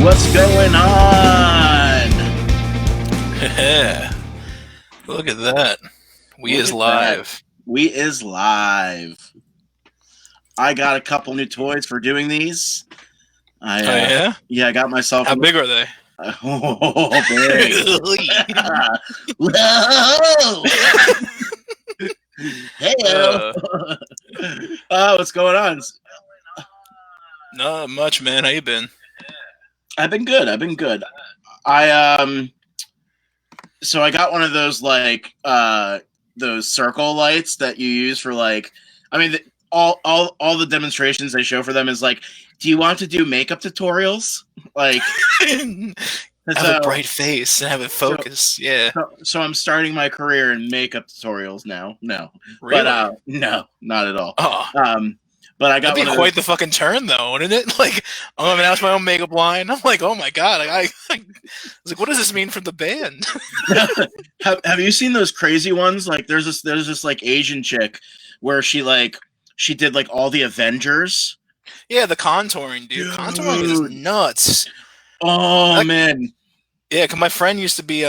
What's going on? Look at that. We Look is at live. that. We is live. I got a couple new toys for doing these. Yeah? Yeah, I got myself. How big are they? Oh, big. Whoa! Hey, what's going on? Not much, man. How you been? I've been good. So I got one of those those circle lights that you use for all the demonstrations they show for them is like, do you want to do makeup tutorials? Like, have a bright face and have it focus. So I'm starting my career in makeup tutorials now. No, really? But no, not at all. Oh. But I got that'd be quite the fucking turn, though, wouldn't it? Like, I'm gonna announce my own makeup line. I'm like, oh my god! I was like, what does this mean for the band? Have you seen those crazy ones? Like, there's this like Asian chick where she did like all the Avengers. Yeah, the contouring, dude. Contouring is nuts. Oh man. Yeah, because my friend used to be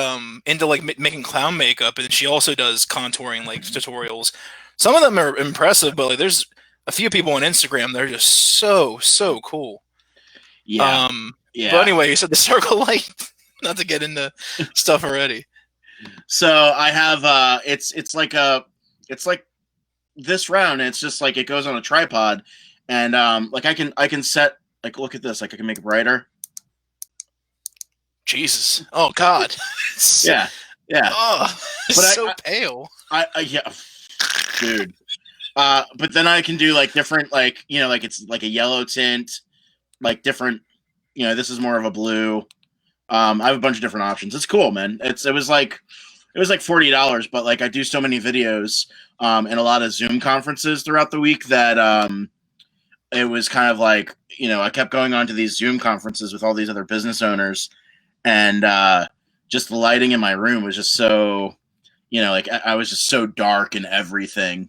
into like making clown makeup, and she also does contouring like tutorials. Some of them are impressive, but like there's a few people on Instagram that are just so cool. Yeah. Yeah. But anyway, you said the circle light. Not to get into stuff already. So I have it's like this round. It's just like it goes on a tripod, and like I can set, like, look at this. Like I can make it brighter. Jesus. Oh God. Yeah. Oh, but so pale. Yeah, dude. But then I can do like different, like, you know, like it's like a yellow tint, like different, you know, this is more of a blue. I have a bunch of different options. It's cool, man. It was like $40, but like I do so many videos and a lot of Zoom conferences throughout the week that it was kind of like, you know, I kept going on to these Zoom conferences with all these other business owners, and just the lighting in my room was just so, you know, like I was just so dark and everything.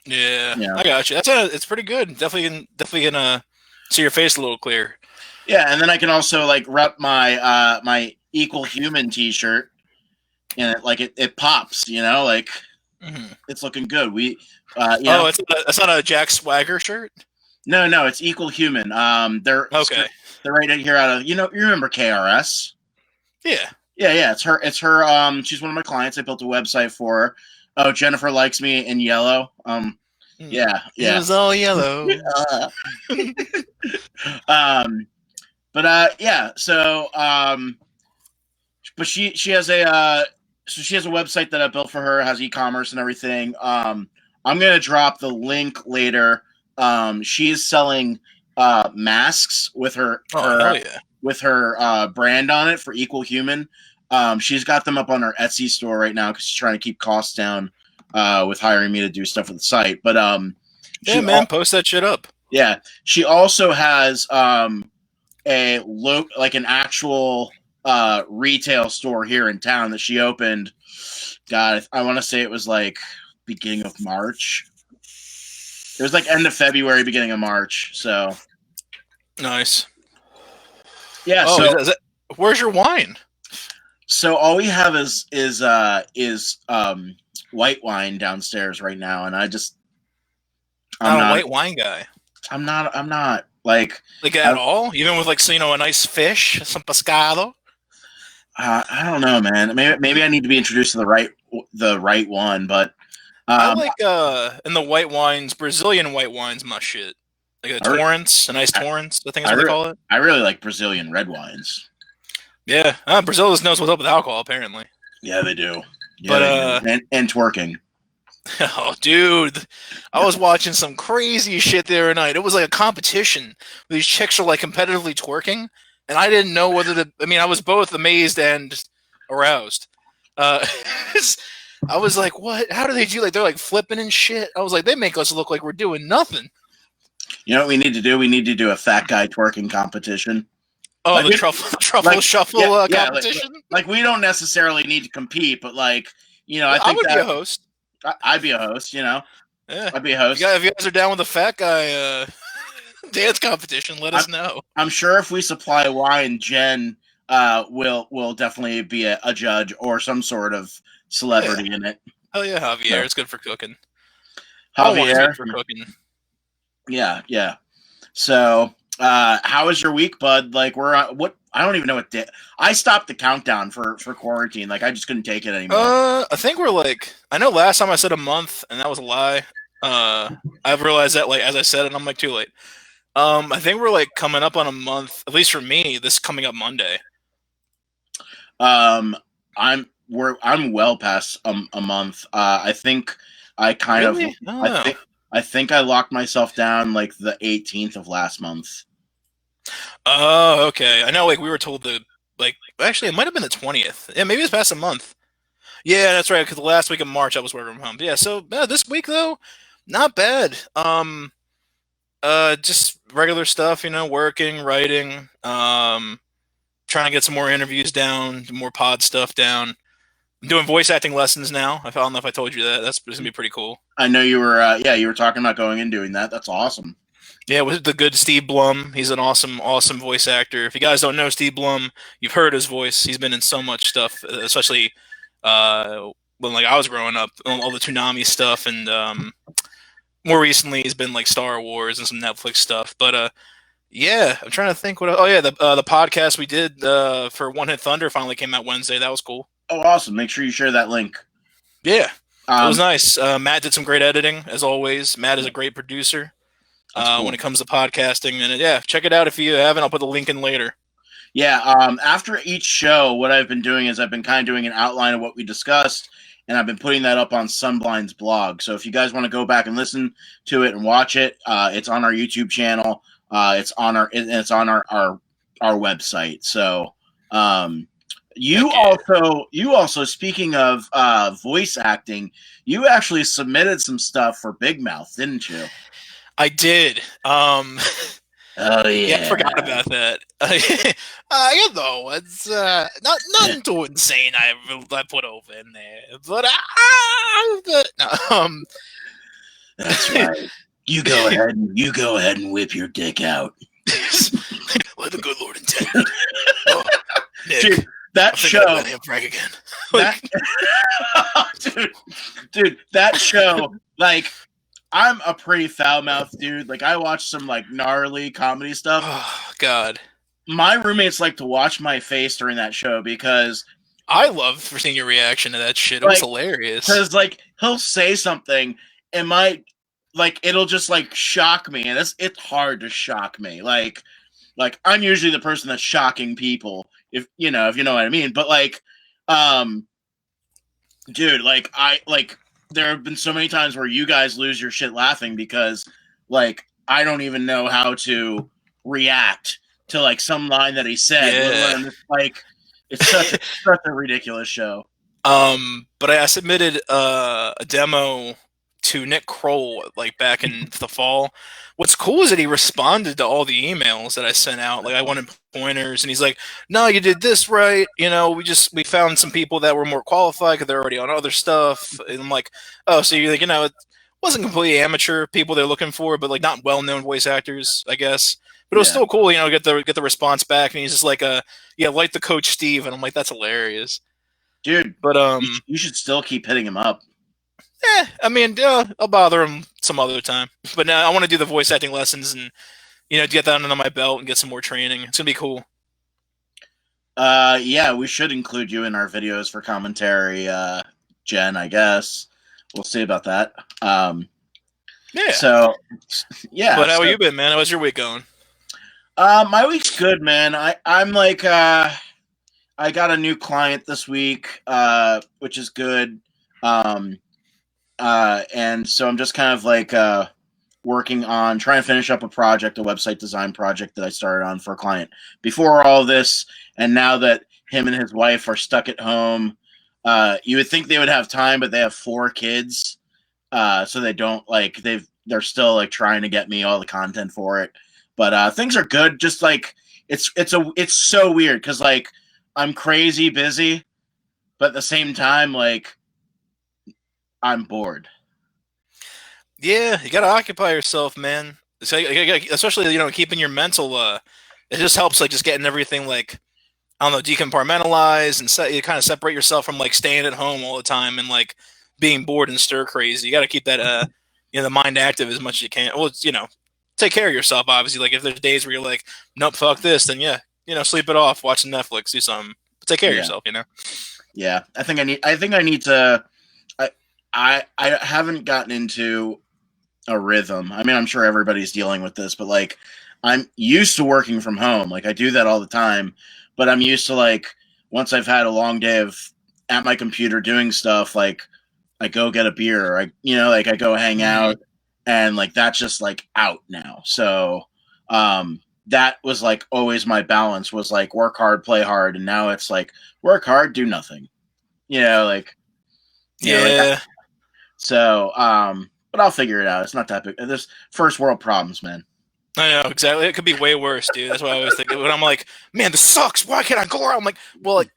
Yeah, I got you. It's pretty good. Definitely gonna see your face a little clear. Yeah, and then I can also like rep my my Equal Human T-shirt, and it pops. You know, like it's looking good. It's not a Jack Swagger shirt. No, it's Equal Human. They're right here out of, you remember KRS? Yeah. It's her. She's one of my clients. I built a website for her. Oh, Jennifer likes me in yellow. Yeah. It was all yellow. Yeah. So, but she has a website that I built for her. It has e-commerce and everything. I'm gonna drop the link later. She is selling masks with her with her brand on it for Equal Human. She's got them up on her Etsy store right now because she's trying to keep costs down with hiring me to do stuff with the site. But post that shit up. Yeah, she also has an actual retail store here in town that she opened. God, I want to say it was like beginning of March. It was like end of February, beginning of March. So nice. Yeah. Where's your wine? So all we have is white wine downstairs right now, and I'm not a white wine guy. I'm not like at all. Even with a nice fish, some pescado. I don't know, man. Maybe I need to be introduced to the right one, but I like in the white wines, Brazilian white wines, my shit. Like a Torrance, a nice Torrance, I think is what they call it. I really like Brazilian red wines. Yeah, Brazil just knows what's up with alcohol, apparently. Yeah, they do. Yeah, but and twerking. Oh, dude, I was watching some crazy shit the other night. It was like a competition. These chicks are like competitively twerking, and I didn't know whether to. I mean, I was both amazed and aroused. I was like, "What? How do they do? Like, they're like flipping and shit." I was like, "They make us look like we're doing nothing." You know what we need to do? We need to do a fat guy twerking competition. Oh, like, the truffle shuffle competition. Like we don't necessarily need to compete, but like, I would be a host. I'd be a host. Yeah, I'd be a host. If you guys are down with a fat guy dance competition, let us know. I'm sure if we supply wine, Jen will definitely be a judge or some sort of celebrity in it. Hell yeah, Javier. So. It's good for cooking. All wine's Javier, good for cooking. yeah. So, how was your week, bud? Like, what? I don't even know what day. I stopped the countdown for quarantine. Like, I just couldn't take it anymore. I think we're like. I know last time I said a month, and that was a lie. I've realized that, like, as I said it, I'm like too late. I think we're like coming up on a month, at least for me. This coming up Monday. I'm well past a month. I think I kind Really? of. I think I locked myself down like the 18th of last month. Oh, okay. I know, like, we were told to, like, actually, it might have been the 20th. Yeah, maybe it's past a month. Yeah, that's right, because the last week of March, I was working from home. Yeah, so this week, though, not bad. Just regular stuff, working, writing, trying to get some more interviews down, more pod stuff down. I'm doing voice acting lessons now. I don't know if I told you that. That's going to be pretty cool. I know you were, you were talking about going and doing that. That's awesome. Yeah, with the good Steve Blum. He's an awesome voice actor. If you guys don't know Steve Blum, you've heard his voice. He's been in so much stuff, especially when like I was growing up, all the Toonami stuff, and more recently he's been like Star Wars and some Netflix stuff. But yeah, I'm trying to think what. Oh yeah, the podcast we did for One Hit Thunder finally came out Wednesday. That was cool. Oh, awesome! Make sure you share that link. Yeah, it was nice. Matt did some great editing as always. Matt is a great producer. Cool. When it comes to podcasting, and check it out if you haven't. I'll put the link in later. Yeah, after each show, what I've been doing is I've been kind of doing an outline of what we discussed, and I've been putting that up on Sunblind's blog. So if you guys want to go back and listen to it and watch it, it's on our YouTube channel. It's on our website. So you also speaking of voice acting, you actually submitted some stuff for Big Mouth, didn't you? I did. Oh yeah, I forgot about that. It's nothing too insane. I put over in there, but no, that's right. You go ahead and whip your dick out. Let the good Lord intend. Oh, Nick, dude, that show. Dude, that show, like. I'm a pretty foul-mouthed dude. Like, I watch some, like, gnarly comedy stuff. Oh, God. My roommates like to watch my face during that show because... I love seeing your reaction to that shit. It was hilarious. Because, like, he'll say something and it'll just, like, shock me. And it's hard to shock me. Like, I'm usually the person that's shocking people, if you know what I mean. But, like, dude, there have been so many times where you guys lose your shit laughing because, like, I don't even know how to react to, like, some line that he said. Yeah. It's such a ridiculous show. But I submitted a demo to Nick Kroll, like, back in the fall. What's cool is that he responded to all the emails that I sent out. Like, I wanted pointers, and he's like, "No, you did this right. We found some people that were more qualified because they're already on other stuff." And I'm like, "Oh, so you're like, it wasn't completely amateur people they're looking for, but like not well-known voice actors, I guess." But it was still cool, get the response back, and he's just like, like the coach Steve," and I'm like, "That's hilarious, dude." But you should still keep hitting him up. I mean, I'll bother him some other time. But now I want to do the voice acting lessons and, get that under my belt and get some more training. It's going to be cool. Yeah, we should include you in our videos for commentary, Jen, I guess. We'll see about that. Yeah. So, yeah. But how have you been, man? How's your week going? My week's good, man. I'm like, I got a new client this week, which is good. And so I'm just kind of like working on trying to finish up a website design project that I started on for a client before all this. And now that him and his wife are stuck at home, you would think they would have time, but they have 4 kids. So they don't they're still like trying to get me all the content for it. But things are good. Just like it's so weird because like I'm crazy busy, but at the same time, like I'm bored. Yeah, you gotta occupy yourself, man. So, especially keeping your mental. It just helps like just getting everything like I don't know decompartmentalized and you kind of separate yourself from like staying at home all the time and like being bored and stir crazy. You got to keep that the mind active as much as you can. Well, it's, take care of yourself. Obviously, like if there's days where you're like, nope, fuck this, then yeah, sleep it off, watch some Netflix, do something. But take care of yourself. Yeah, I think I need to. I haven't gotten into a rhythm. I mean, I'm sure everybody's dealing with this, but like I'm used to working from home. Like I do that all the time, but I'm used to like once I've had a long day of at my computer doing stuff, like I go get a beer, or I go hang out, and like that's just like out now. So that was like always my balance was like work hard, play hard, and now it's like work hard, do nothing. So but I'll figure it out. It's not that big. There's first world problems, man. I know, exactly. It could be way worse, dude. That's what I always think. When I'm like, man, this sucks. Why can't I go around? I'm like, well, like,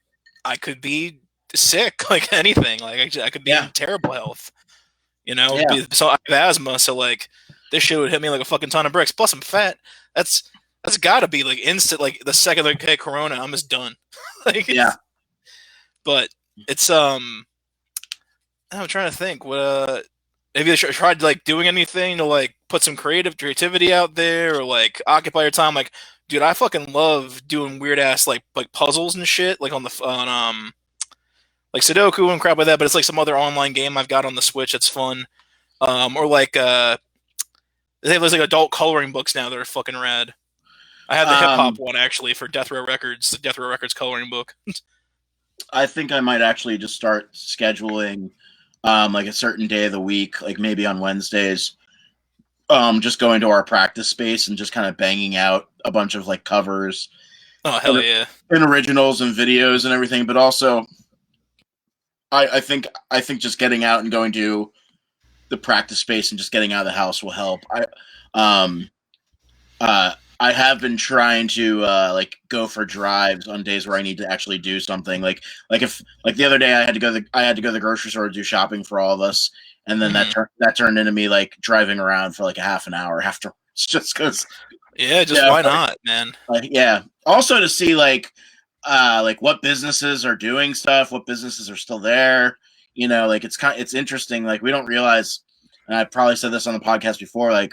I could be sick, like anything. Like, I could be in terrible health. So I have asthma, so like, this shit would hit me like a fucking ton of bricks. Plus, I'm fat. That's gotta be like instant. Like the second like, hey, Corona, I'm just done. But it's I'm trying to think. What maybe they tried like doing anything to like put some creativity out there or like occupy your time. Like, dude, I fucking love doing weird ass like puzzles and shit like on like Sudoku and crap like that. But it's like some other online game I've got on the Switch that's fun. Or like they have those like adult coloring books now that are fucking rad. I have the hip hop one actually for Death Row Records, the Death Row Records coloring book. I think I might actually just start scheduling like a certain day of the week, like maybe on Wednesdays, just going to our practice space and just kind of banging out a bunch of like covers. Oh hell yeah! And originals and videos and everything, but also I think just getting out and going to the practice space and just getting out of the house will help. I have been trying to like go for drives on days where I need to actually do something. Like if like the other day I had to go to the grocery store to do shopping for all of us, and then that turned into me like driving around for like a half an hour after just because. Yeah, why not, man? Also to see like what businesses are doing stuff, what businesses are still there. Like it's interesting. Like we don't realize, and I probably said this on the podcast before. Like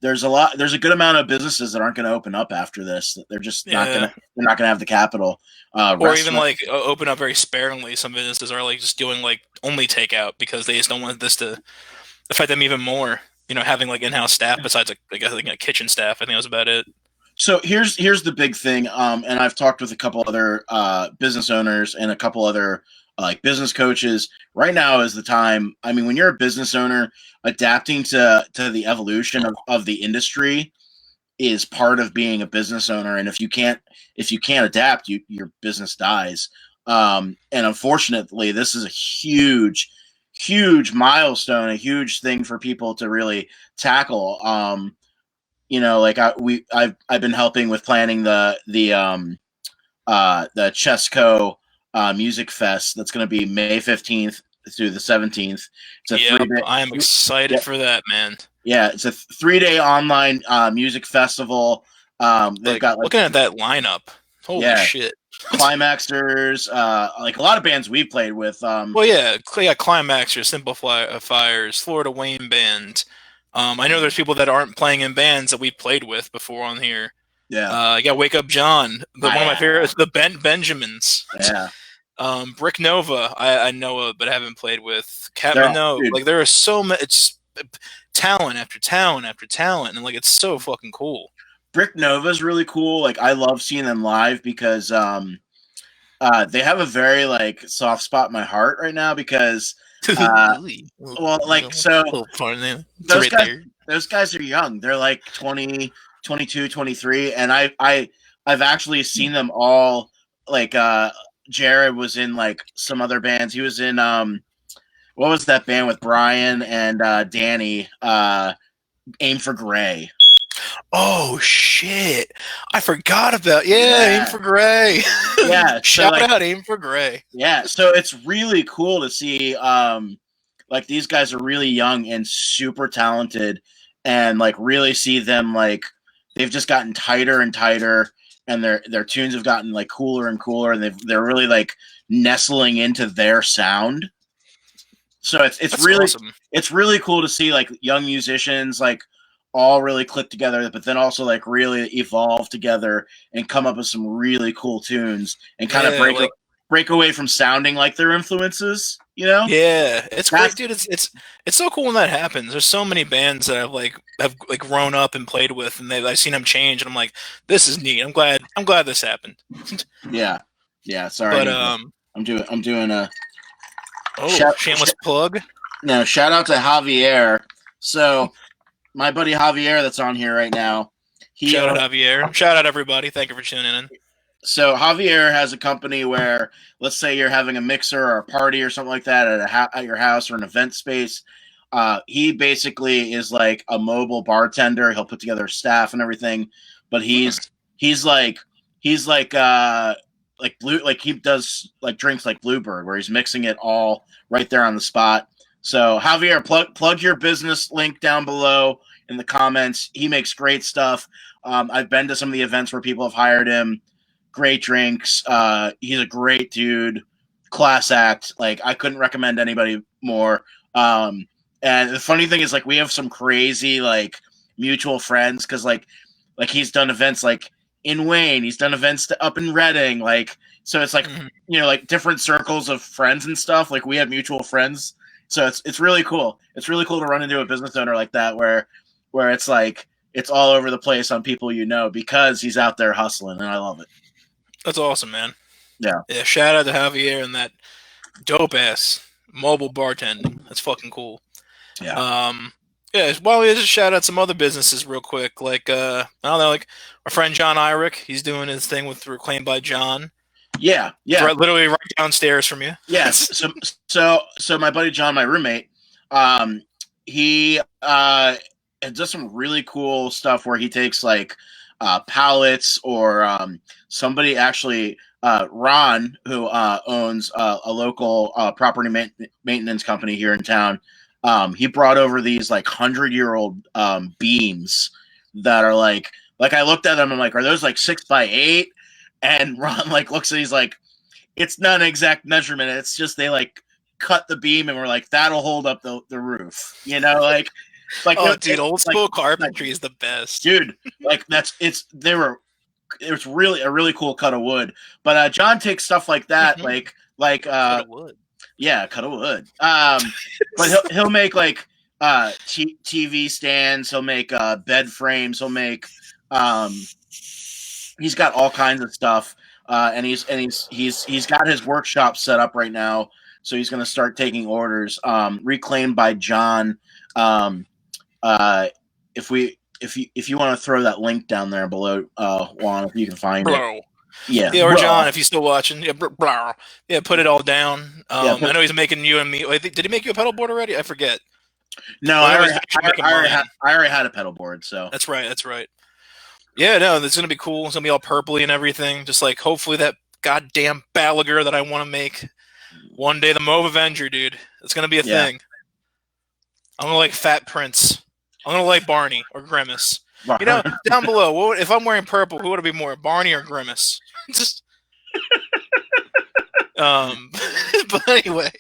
there's a good amount of businesses that aren't going to open up after this. They're just not going to have the capital. Or even like open up very sparingly. Some businesses are like just doing like only takeout because they just don't want this to affect them even more. Having like in-house staff besides like a kitchen staff. I think that was about it. So here's the big thing. And I've talked with a couple other business owners and a couple other like business coaches. Right now is the time. I mean, when you're a business owner, adapting to the evolution of the industry is part of being a business owner. And if you can't adapt, your business dies. And unfortunately, this is a huge milestone, a huge thing for people to really tackle. Like I've been helping with planning the Chesco Music Fest that's going to be May 15th through the 17th. I am excited for that, man. Yeah, it's a 3-day online music festival. They've got looking at that lineup. Holy shit. Climaxers, like a lot of bands we've played with. Climaxers, Simplifiers, Florida Wayne Band. I know there's people that aren't playing in bands that we've played with before on here. Yeah. You got Wake Up John, one of my favorites, the Benjamins. Yeah. Brick Nova, I know of, but haven't played with. Cat Minogue. Like there are so much. It's talent after talent after talent, and like it's so fucking cool. Brick Nova is really cool. Like I love seeing them live because they have a very like soft spot in my heart right now because those guys are young. They're like 20, 22, 23, and I've actually seen them all. Like Jared was in like some other bands. He was in what was that band with Brian and Danny? Aim for Gray. Oh shit! I forgot about Aim for Gray. Yeah, shout out Aim for Gray. Yeah, so it's really cool to see like these guys are really young and super talented, and like really see them like they've just gotten tighter and tighter, and their tunes have gotten like cooler and cooler, and they're really like nestling into their sound. So it's That's really awesome. it's really cool to see like young musicians like all really click together, but then also like really evolve together and come up with some really cool tunes and kind of Yeah, like break away from sounding like their influences. You know? yeah, it's That's great, dude. It's so cool when that happens. There's so many bands that have like grown up and played with, and I've seen them change, and I'm like, this is neat. I'm glad this happened. yeah, yeah. Sorry, But I'm doing a oh, shameless plug. no shout out to Javier. So my buddy Javier that's on here right now. Shout out Javier. Shout out everybody. Thank you for tuning in. So Javier has a company where, let's say you're having a mixer or a party or something like that at your house or an event space. He basically is like a mobile bartender. He'll put together staff and everything, but he's like blue, like he does like drinks like Bluebird, where he's mixing it all right there on the spot. So Javier, plug your business link down below in the comments. He makes great stuff. I've been to some of the events where people have hired him. Great drinks. He's a great dude. Class act. Like I couldn't recommend anybody more. And the funny thing is, like, we have some crazy like mutual friends because like he's done events like in Wayne. He's done events up in Reading. Like so, it's like like different circles of friends and stuff. Like we have mutual friends, so it's really cool. It's really cool to run into a business owner like that where it's like it's all over the place on people because he's out there hustling, and I love it. That's awesome, man. Yeah. Shout out to Javier and that dope ass mobile bartending. That's fucking cool. Yeah. Yeah. Well, we just shout out some other businesses real quick. Like I don't know, like our friend John Irick. He's doing his thing with Reclaimed by John. Yeah. Literally right downstairs from you. Yes. So my buddy John, my roommate, he does some really cool stuff where he takes like pallets or somebody actually Ron, who owns a local property maintenance company here in town. He brought over these like 100-year-old beams that are like I looked at them. I'm like, are those like 6x8? And Ron like looks at, he's like, it's not an exact measurement. It's just they like cut the beam and we're like, that'll hold up the roof. You know, like oh, dude, old school carpentry is the best, dude. Like it was really a really cool cut of wood. But John takes stuff like that, cut of wood. Yeah, cut of wood. But he'll make like TV stands. He'll make bed frames. He'll make he's got all kinds of stuff. And he's got his workshop set up right now. So he's going to start taking orders. Reclaimed by John. If you want to throw that link down there below, Juan, if you can find it. Yeah. Yeah, or John, if you're still watching. Yeah, put it all down. I know he's making you and me. Did he make you a pedal board already? I forget. No, I already had a pedal board. So that's right. Yeah, no, it's gonna be cool. It's gonna be all purpley and everything. Just like hopefully that goddamn Balaguer that I want to make one day. The Mauve Avenger, dude. It's gonna be a thing. I'm gonna like Fat Prince. I'm gonna like Barney or Grimace. You know, down below, if I'm wearing purple, who would it be more, Barney or Grimace? Just, but anyway,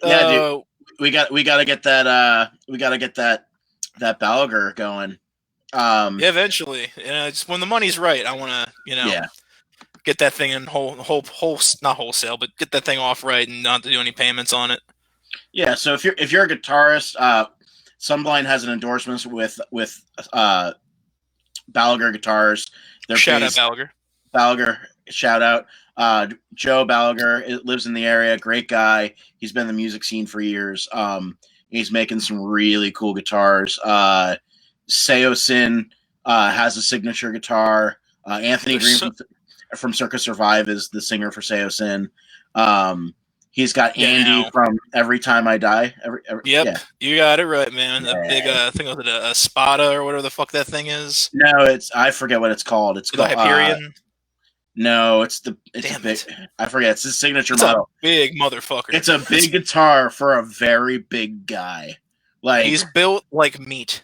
yeah, dude, we got to get that Balaguer going. Yeah, eventually, it's when the money's right. I want to, get that thing in not wholesale, but get that thing off right and not to do any payments on it. Yeah, so if you're a guitarist, Sunblind has an endorsement with Balaguer guitars. Shout out Balaguer. Balaguer, shout out. Joe Balaguer lives in the area. Great guy. He's been in the music scene for years. He's making some really cool guitars. Seosin has a signature guitar. Anthony Green from Circus Survive is the singer for Seosin. He's got Andy from Every Time I Die. You got it right, man. That big thing with a Spada or whatever the fuck that thing is. No, I forget what it's called. It's called Hyperion. No, it's big. I forget. It's his signature model. A big motherfucker. It's a big guitar for a very big guy. Like he's built like meat.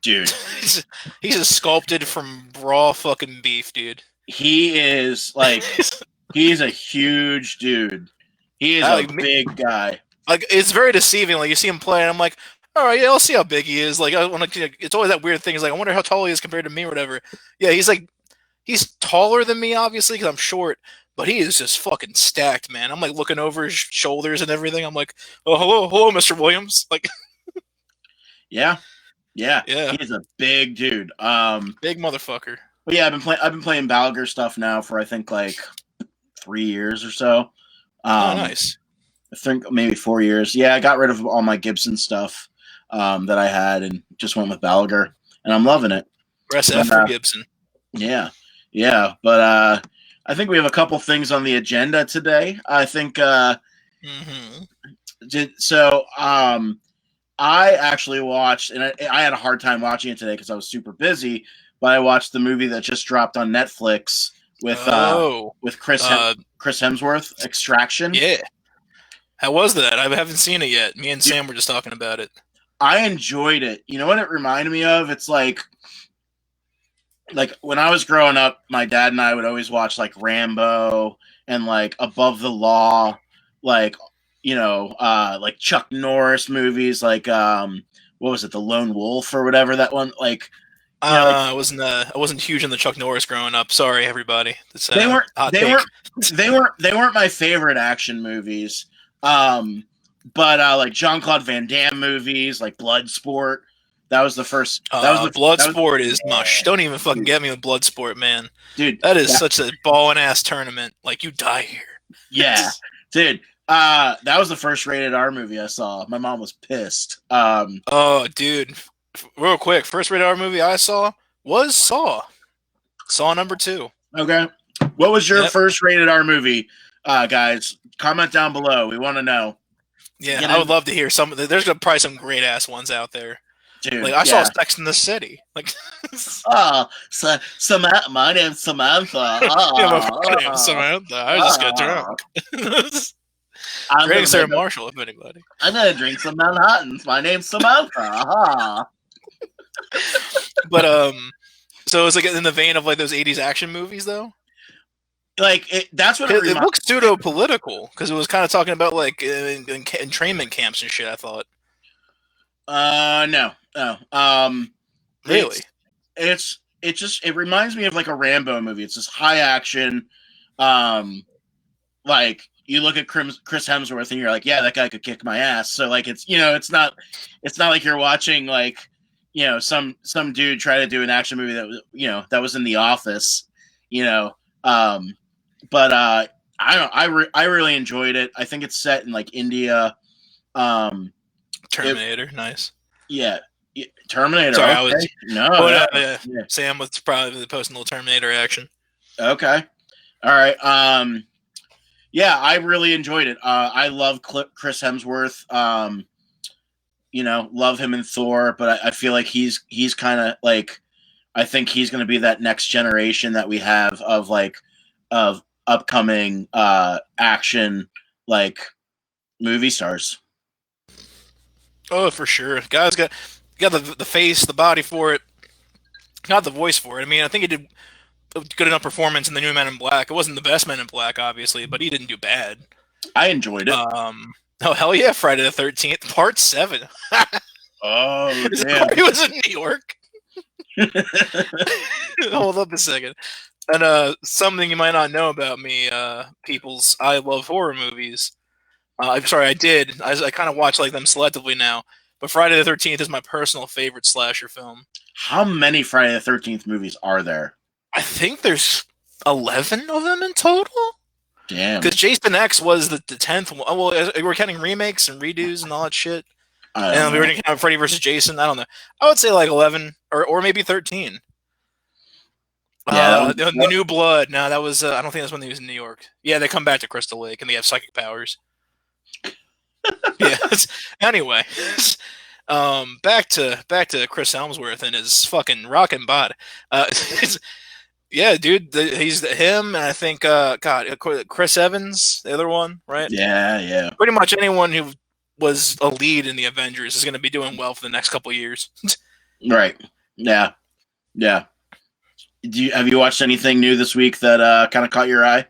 dude. He's a sculpted from raw fucking beef, dude. He is like he's a huge dude. He is a Like, big guy. like it's very deceiving. Like you see him play, and I'm like, all right, yeah, I'll see how big he is. Like I want to. It's always that weird thing. Is like I wonder how tall he is compared to me or whatever. Yeah, he's taller than me, obviously, because I'm short. But he is just fucking stacked, man. I'm like looking over his shoulders and everything. I'm like, oh, hello, Mr. Williams. Like, Yeah, yeah. yeah, He's a big dude. big motherfucker. But yeah, I've been playing Balger stuff now for I think like 3 years or so. Oh, Um, nice. I think maybe 4 years. Yeah, I got rid of all my Gibson stuff that I had and just went with Balger, and I'm loving it. Press But, F for Gibson. yeah, yeah. But I think we have a couple things on the agenda today. I think Mm-hmm. so. I actually watched, and I had a hard time watching it today because I was super busy. But I watched the movie that just dropped on Netflix with Chris Hemsworth, Extraction. Yeah. How was that? I haven't seen it yet. Me and Sam were just talking about it. I enjoyed it. You know what it reminded me of? It's like when I was growing up, my dad and I would always watch like Rambo and like Above the Law, like like Chuck Norris movies, like what was it, The Lone Wolf or whatever that one, like I wasn't huge on the Chuck Norris growing up. Sorry, everybody. That's, they weren't hot they take. weren't they weren't my favorite action movies. But like Jean-Claude Van Damme movies, like Bloodsport, that was the first. Bloodsport is mush. Don't even fucking get me with Bloodsport, man. Dude. That is such a balling ass tournament. Like you die here. Yeah, dude. That was the first rated R movie I saw. My mom was pissed. Oh, dude. Real quick, first rated R movie I saw was Saw. Saw number 2. Okay. What was your first rated R movie, guys? Comment down below. We want to know. Yeah, I would love to hear some. There's probably some great ass ones out there. Dude, like I saw Sex in the City. Like, Samantha. My name's Samantha. My name's Samantha. I just got drunk. Great Sarah Marshall, if anybody. I'm gonna drink some Manhattans. My name's Samantha. But so it's like in the vein of like those '80s action movies, though. Like that's what it looks pseudo political because it was kind of talking about like entrainment camps and shit. I thought. No. Really? It reminds me of like a Rambo movie. It's just high action. Like you look at Chris Hemsworth and you're like, yeah, that guy could kick my ass. So like it's not like you're watching like some dude try to do an action movie that was that was in The Office. But I don't know. I really enjoyed it. I think it's set in like India. Terminator, nice. Yeah, Terminator. Sorry, okay. Yeah. Sam was probably posting a little Terminator action. Okay, all right. Yeah, I really enjoyed it. I love Chris Hemsworth. Love him in Thor, but I feel like he's kind of like, I think he's going to be that next generation that we have of upcoming action like movie stars. Oh, for sure. Guy's got the face, the body for it, got the voice for it. I mean, I think he did a good enough performance in the new Men in Black. It wasn't the best Men in Black, obviously, but he didn't do bad. I enjoyed it. Oh hell yeah! Friday the 13th, Part 7. Oh damn! He was in New York. Hold up a second. And something you might not know about me, peoples, I love horror movies. I'm sorry, I did. I kind of watch like them selectively now. But Friday the 13th is my personal favorite slasher film. How many Friday the 13th movies are there? I think there's 11 of them in total. Damn. Because Jason X was the 10th one. Well, we're counting remakes and redos and all that shit. And we were counting Freddy versus Jason. I don't know. I would say like 11 or maybe 13. Yeah, the New Blood. No, that was. I don't think that's when they was in New York. Yeah, they come back to Crystal Lake and they have psychic powers. Yeah. Anyway, back to Chris Hemsworth and his fucking rockin' bod. Yeah, dude, he's him, and I think Chris Evans, the other one, right? Yeah. Pretty much anyone who was a lead in the Avengers is going to be doing well for the next couple of years. Right. Yeah. Yeah. Have you watched anything new this week that kind of caught your eye?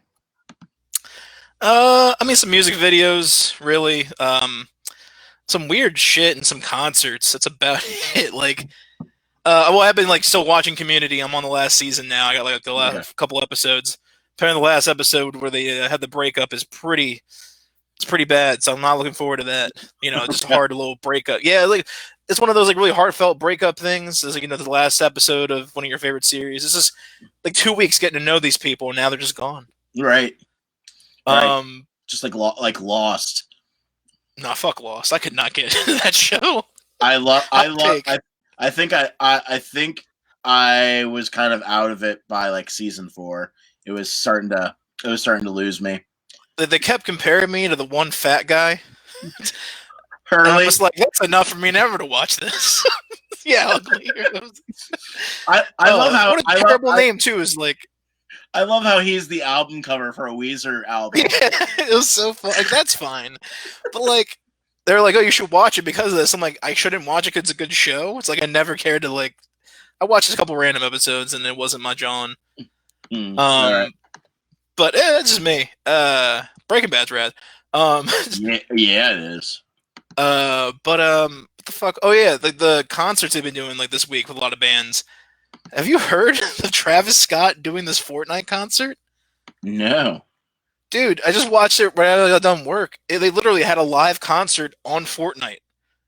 I mean, some music videos, really. Some weird shit and some concerts. That's about it. Like, well, I've been like still watching Community. I'm on the last season now. I got like the Okay. last couple episodes. Apparently, the last episode where they had the breakup is pretty. It's pretty bad. So I'm not looking forward to that. You know, just a hard little breakup. Yeah, like it's one of those like really heartfelt breakup things. It's like the last episode of one of your favorite series. It's just like 2 weeks getting to know these people, and now they're just gone. Right. Right. Um, Just like Lost. nah, fuck Lost. I could not get into that show. I love. I Hot love. take. I think I think I was kind of out of it by like season 4. It was starting to. It was starting to lose me. They kept comparing me to the one fat guy. And I Hurley. was like, that's enough for me never to watch this. Yeah, ugly. I love how what a terrible name too. Is like, I love how he's the album cover for a Weezer album. it was so fun. Like that's fine, but like they're like, oh, you should watch it because of this. I'm like, I shouldn't watch it because it's a good show. It's like I never cared to like. I watched a couple random episodes and it wasn't my John. All right. But that's just me. Breaking Bad's rad. Yeah, it is. But what the fuck? Oh yeah, the concerts they've been doing like this week with a lot of bands. Have you heard of Travis Scott doing this Fortnite concert? No. Dude, I just watched it right after I got done work. They literally had a live concert on Fortnite,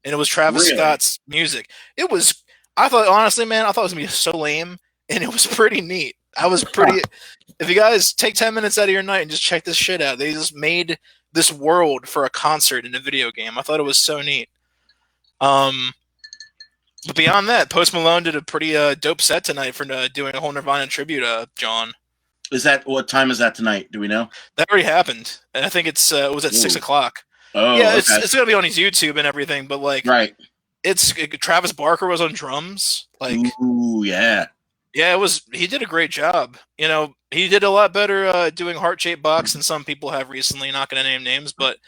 and it was Travis Really? Scott's music. It was. I thought honestly, man, I thought it was gonna be so lame, and it was pretty neat. I was pretty. If you guys take 10 minutes out of your night and just check this shit out, they just made this world for a concert in a video game. I thought it was so neat. But beyond that, Post Malone did a pretty dope set tonight for doing a whole Nirvana tribute. John, Is that what time is that tonight? Do we know? that already happened, and I think it was at 6 o'clock. Oh, Yeah, okay. it's gonna be on his YouTube and everything, but like, Right. it's Travis Barker was on drums. Like, Ooh, yeah. yeah, it was. He did a great job. You know, he did a lot better doing Heart Shaped Box than some people have recently. Not gonna name names, but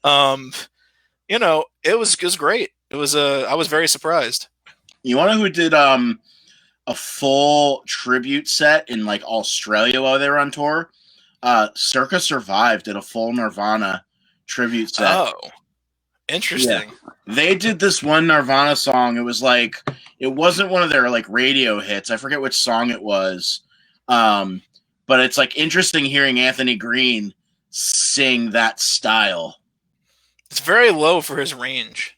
um, you know, it was great. It was I was very surprised. You want to know who did a full tribute set in like Australia while they were on tour? Circa Survive did a full Nirvana tribute set. Oh, interesting. They did this one Nirvana song. It was like it wasn't one of their like radio hits. I forget which song it was. But it's like interesting hearing Anthony Green sing that style. It's very low for his range.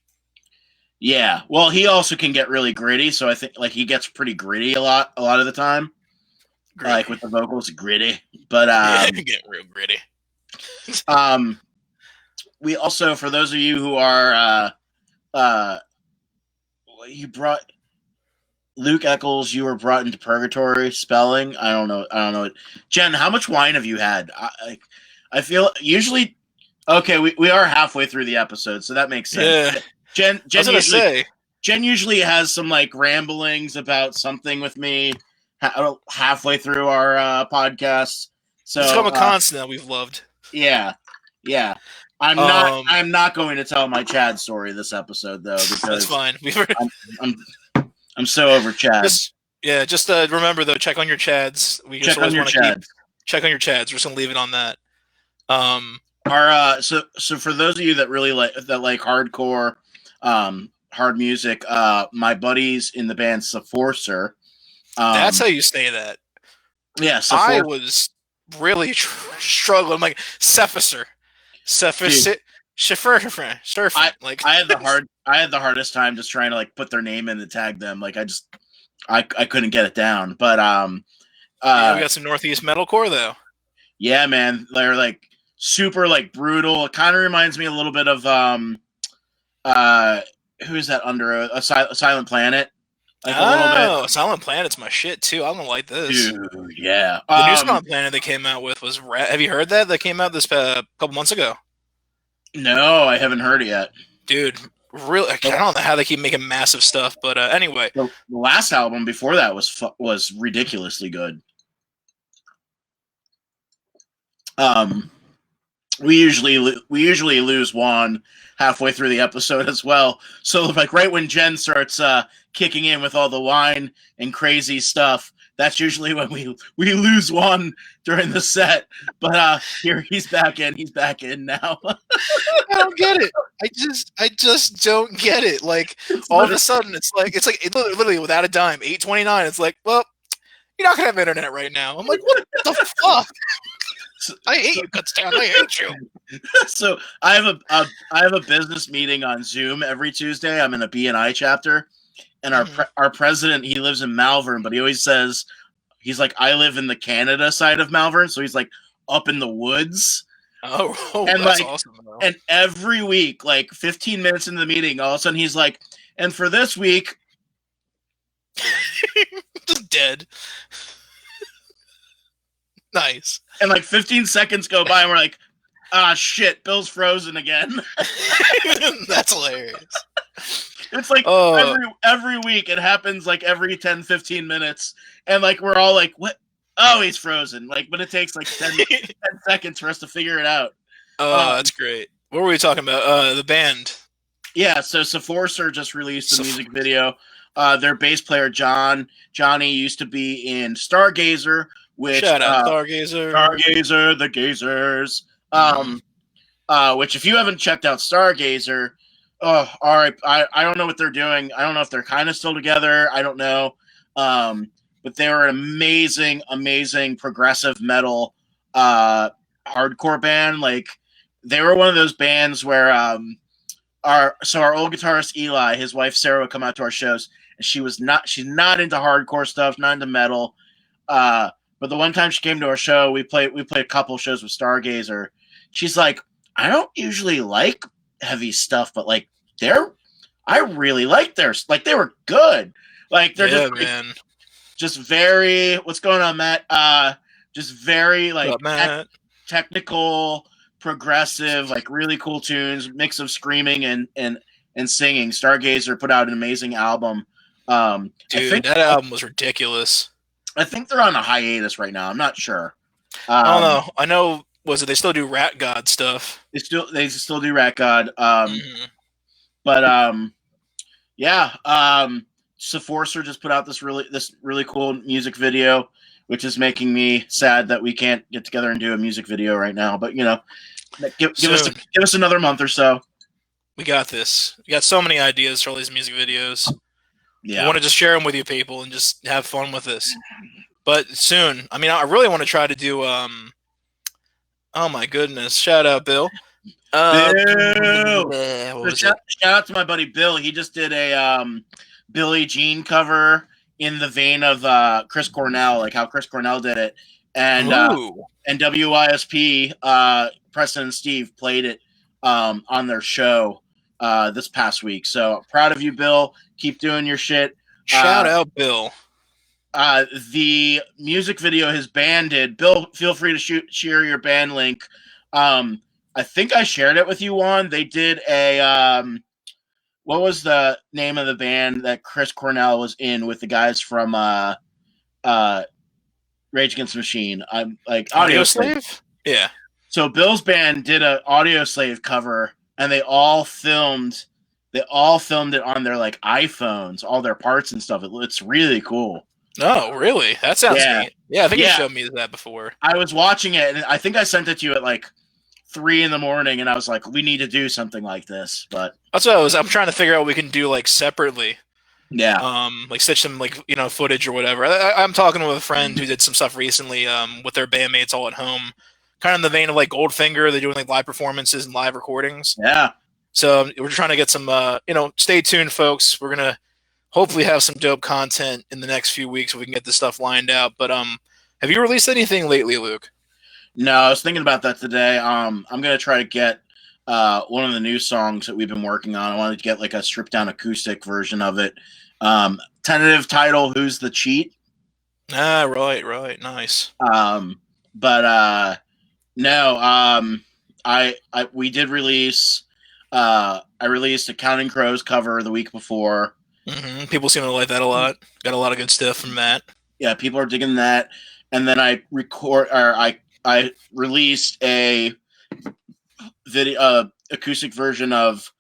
Yeah. Well, he also can get really gritty, so I think like he gets pretty gritty a lot of the time. Gritty. Like with the vocals, gritty. But Get real gritty. we also, for those of you who are you brought Luke Eccles, you were brought into purgatory spelling. I don't know. Jen, how much wine have you had? I feel usually okay, we are halfway through the episode, so that makes sense. Yeah. Jen I was gonna say, Jen usually has some like ramblings about something with me halfway through our podcast. So it's become a constant that we've loved. Yeah. I'm not going to tell my Chad story this episode though because That's fine. I'm so over Chad. Just remember though, check on your Chads. We just Check on your Chads. Check on your Chads. We're just gonna leave it on that. So for those of you that really like hardcore hard music, my buddies in the band Sepforcer. That's how you say that. Yeah, I was really struggling. I'm like Sephicer. Like I had the hardest time just trying to like put their name in and tag them. Like I couldn't get it down. But we got some Northeast metalcore though. Yeah, man. They're like super like brutal. It kind of reminds me a little bit of who is that under a Silent Planet? Like a little bit. Silent Planet's my shit too. I'm gonna like this. Dude, yeah. The new Silent Planet they came out with was have you heard that? That came out this couple months ago. No, I haven't heard it yet. Dude, really, I don't know how they keep making massive stuff, but anyway. The last album before that was ridiculously good. we usually lose Juan halfway through the episode as well. So like right when Jen starts kicking in with all the wine and crazy stuff, that's usually when we lose Juan during the set. But here he's back in. He's back in now. I don't get it. I just don't get it. Like all of a sudden, it's literally without a dime, 8:29. It's like, well, you're not gonna have internet right now. I'm like, what the fuck? I hate you, Gutstown. I hate you. So I have a business meeting on Zoom every Tuesday. I'm in a BNI chapter, and our president, he lives in Malvern, but he always says he's like, I live in the Canada side of Malvern, so he's like up in the woods. Oh, and that's like, awesome. Though. And every week, like 15 minutes in the meeting, all of a sudden he's like, and for this week, just dead. Nice. And like 15 seconds go by, and we're like, ah, shit, Bill's frozen again. That's hilarious. It's like every week. It happens like every 10, 15 minutes. And like we're all like, what? Oh, he's frozen. Like, but it takes like 10 seconds for us to figure it out. Oh, that's great. What were we talking about? The band. Yeah, so Saforcer just released a music video. Their bass player, Johnny, used to be in Stargazer. Shout out Stargazer, the Gazers. Which if you haven't checked out Stargazer, all right, I don't know what they're doing. I don't know if they're kind of still together. I don't know. But they were an amazing progressive metal hardcore band. Like they were one of those bands where our old guitarist Eli, his wife Sarah would come out to our shows, and she's not into hardcore stuff, not into metal. But the one time she came to our show, we played a couple shows with Stargazer. She's like, I don't usually like heavy stuff, but like I really like theirs. Like they were good. Like they're just very. What's going on, Matt? Just very like technical, progressive, like really cool tunes, mix of screaming and singing. Stargazer put out an amazing album. Dude, that album was ridiculous. I think they're on a hiatus right now. I'm not sure. I don't know. I know. They still do Rat God stuff? They still do Rat God. But yeah. Saforcer just put out this really cool music video, which is making me sad that we can't get together and do a music video right now. But you know, give us another month or so. We got this. We got so many ideas for all these music videos. Yeah, I want to just share them with you people and just have fun with this. But soon, I mean, I really want to try to do. Oh my goodness! Shout out, Bill. Bill. Shout out to my buddy Bill. He just did a Billie Jean cover in the vein of Chris Cornell, like how Chris Cornell did it, and WYSP, Preston and Steve played it on their show this past week. So proud of you, Bill. Keep doing your shit. Shout out, Bill. The music video his band did. Bill, feel free to share your band link. I think I shared it with you, Juan. They did a what was the name of the band that Chris Cornell was in with the guys from Rage Against the Machine? I'm like Audioslave? Yeah. So Bill's band did a Audioslave cover, and they all filmed it on their like iPhones, all their parts and stuff. It's really cool. Oh, really? That sounds neat. Yeah, I think you showed me that before. I was watching it, and I think I sent it to you at like 3 a.m, and I was like, we need to do something like this. But that's what I'm trying to figure out what we can do like separately. Yeah. Like stitch some like footage or whatever. I'm talking with a friend who did some stuff recently with their bandmates all at home, kind of in the vein of like Goldfinger. They're doing like live performances and live recordings. Yeah. So we're trying to get some stay tuned, folks. We're gonna hopefully have some dope content in the next few weeks so we can get this stuff lined out. But have you released anything lately, Luke? No, I was thinking about that today. I'm gonna try to get one of the new songs that we've been working on. I wanted to get like a stripped down acoustic version of it. Tentative title: Who's the Cheat? Ah, right, nice. But no, we did release. I released a Counting Crows cover the week before. Mm-hmm. People seem to like that a lot. Got a lot of good stuff from that. Yeah, people are digging that. And then I released a video acoustic version of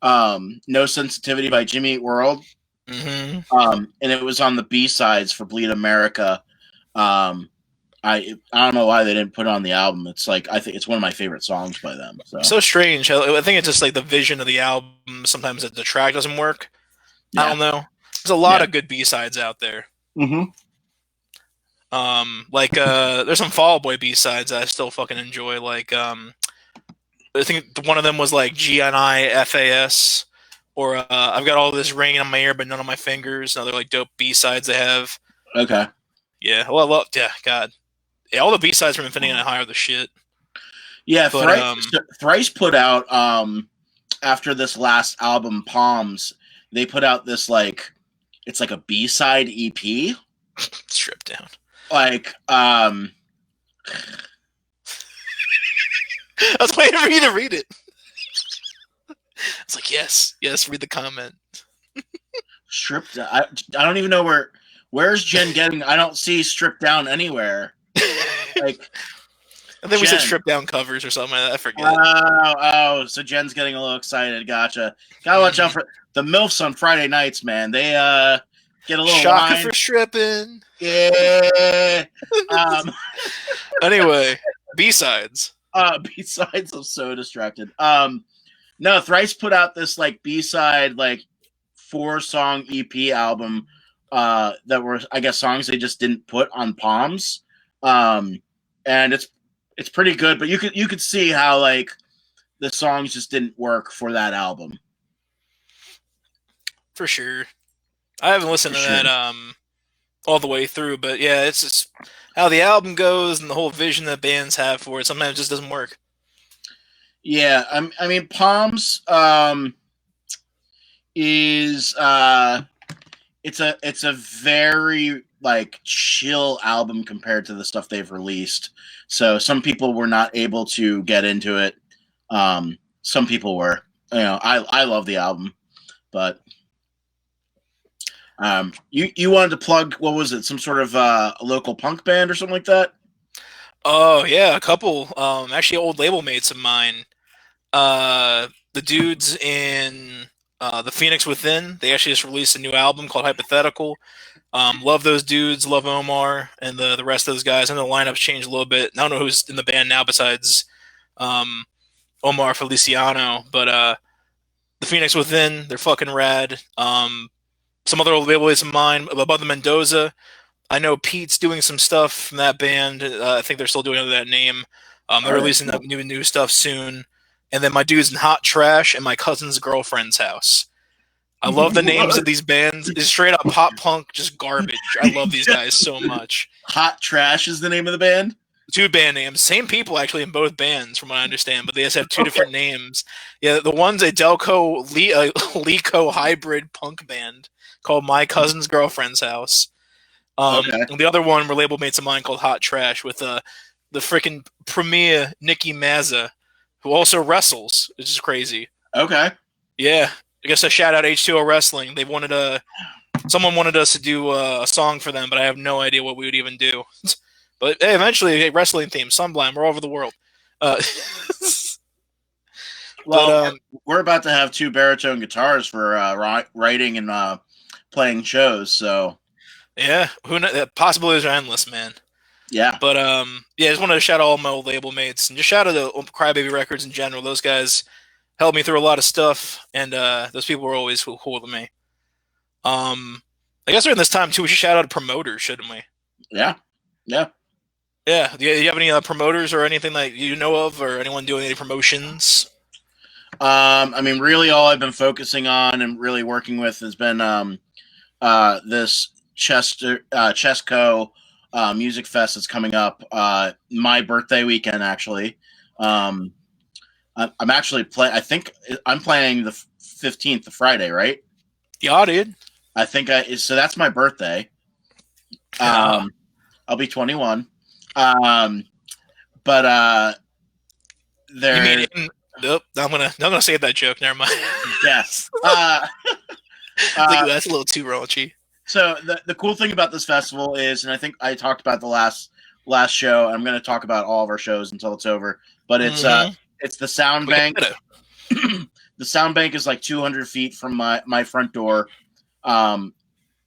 No Sensitivity by Jimmy Eat World. And it was on the B-sides for Bleed America. I don't know why they didn't put it on the album. It's like, I think it's one of my favorite songs by them. So strange. I think it's just like the vision of the album. Sometimes the track doesn't work. Yeah. I don't know. There's a lot of good B-sides out there. Like there's some Fall Out Boy B-sides that I still fucking enjoy. Like I think one of them was like GNI-FAS, or I've got all this ringing on my ear but none on my fingers. Another like dope B-sides they have. Okay. Yeah. Well, God. Yeah, all the B-sides from Infinity and High are the shit. Yeah, but, Thrice put out after this last album, Palms, they put out this like, it's like a B-side EP. Stripped down. Like, I was waiting for you to read it. It's like, yes, read the comment. Stripped down. I don't even know where's Jen getting. I don't see stripped down anywhere. Like, I think we said stripped down covers or something like that. I forget. Oh, so Jen's getting a little excited. Gotcha. Gotta watch out for the MILFs on Friday nights, man. They get a little shocker wine. For stripping. Yeah. Anyway, B-sides. B-sides. I'm so distracted. No, Thrice put out this like B-side, like 4-song EP album that were, I guess, songs they just didn't put on Palms. And it's pretty good, but you could see how like the songs just didn't work for that album. For sure. I haven't listened to that all the way through, but yeah, it's just how the album goes and the whole vision that bands have for it. Sometimes it just doesn't work. Yeah, I mean, Palms is it's a very like chill album compared to the stuff they've released. So some people were not able to get into it. Some people were. You know, I love the album, but you wanted to plug, what was it? Some sort of a local punk band or something like that? Oh yeah, a couple. Actually, old label mates of mine. The dudes in the Phoenix Within. They actually just released a new album called Hypothetical. Love those dudes. Love Omar and the rest of those guys. I know the lineup's changed a little bit. I don't know who's in the band now besides Omar Feliciano, but the Phoenix Within, they're fucking rad. Some other old labels of mine, Above the Mendoza. I know Pete's doing some stuff from that band. I think they're still doing under that name. They're releasing that new stuff soon. And then my dudes in Hot Trash and My Cousin's Girlfriend's House. I love the names of these bands. It's straight up pop punk, just garbage. I love these guys so much. Hot Trash is the name of the band? 2 band names. Same people, actually, in both bands, from what I understand, but they just have 2 different names. Yeah, the one's a Delco Lico hybrid punk band called My Cousin's Girlfriend's House. And the other one were label mates of mine called Hot Trash with the freaking premier Nikki Mazza, who also wrestles, which is crazy. Okay. Yeah. I guess a shout out H2O Wrestling. They wanted someone wanted us to do a song for them, but I have no idea what we would even do. But hey, eventually, a wrestling theme, Sunblind, we're all over the world. Well, we're about to have 2 baritone guitars for writing and playing shows, so yeah, who knows? Possibilities are endless, man. Yeah, but yeah, I just wanted to shout out all my old label mates and just shout out to Crybaby Records in general. Those guys helped me through a lot of stuff, and those people were always cool with me. I guess during this time too, we should shout out to promoters, shouldn't we? Yeah. Do you have any promoters or anything that you know of, or anyone doing any promotions? I mean, really, all I've been focusing on and really working with has been this Chesco Music Fest that's coming up my birthday weekend. Actually, I'm actually I think I'm playing the 15th, the Friday, right? Yeah, dude. I think so. That's my birthday. I'll be 21. But there. Nope, I'm gonna save that joke. Never mind. Yes. That's a little too raunchy. So the cool thing about this festival is, and I think I talked about the last show. I'm going to talk about all of our shows until it's over. But it's It's the sound bank. The sound bank is like 200 feet from my front door.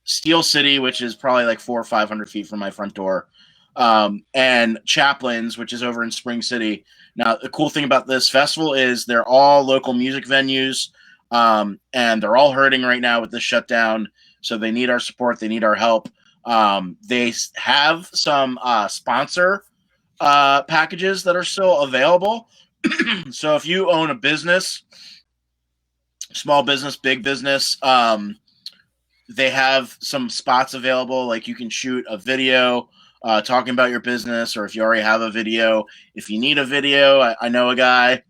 Steel City, which is probably like 400 or 500 feet from my front door. And Chaplin's, which is over in Spring City. Now, the cool thing about this festival is they're all local music venues, and they're all hurting right now with this shutdown. So they need our support. They need our help. They have some sponsor packages that are still available. So if you own a business, small business, big business, they have some spots available. Like you can shoot a video talking about your business, or if you already have a video, if you need a video, I know a guy.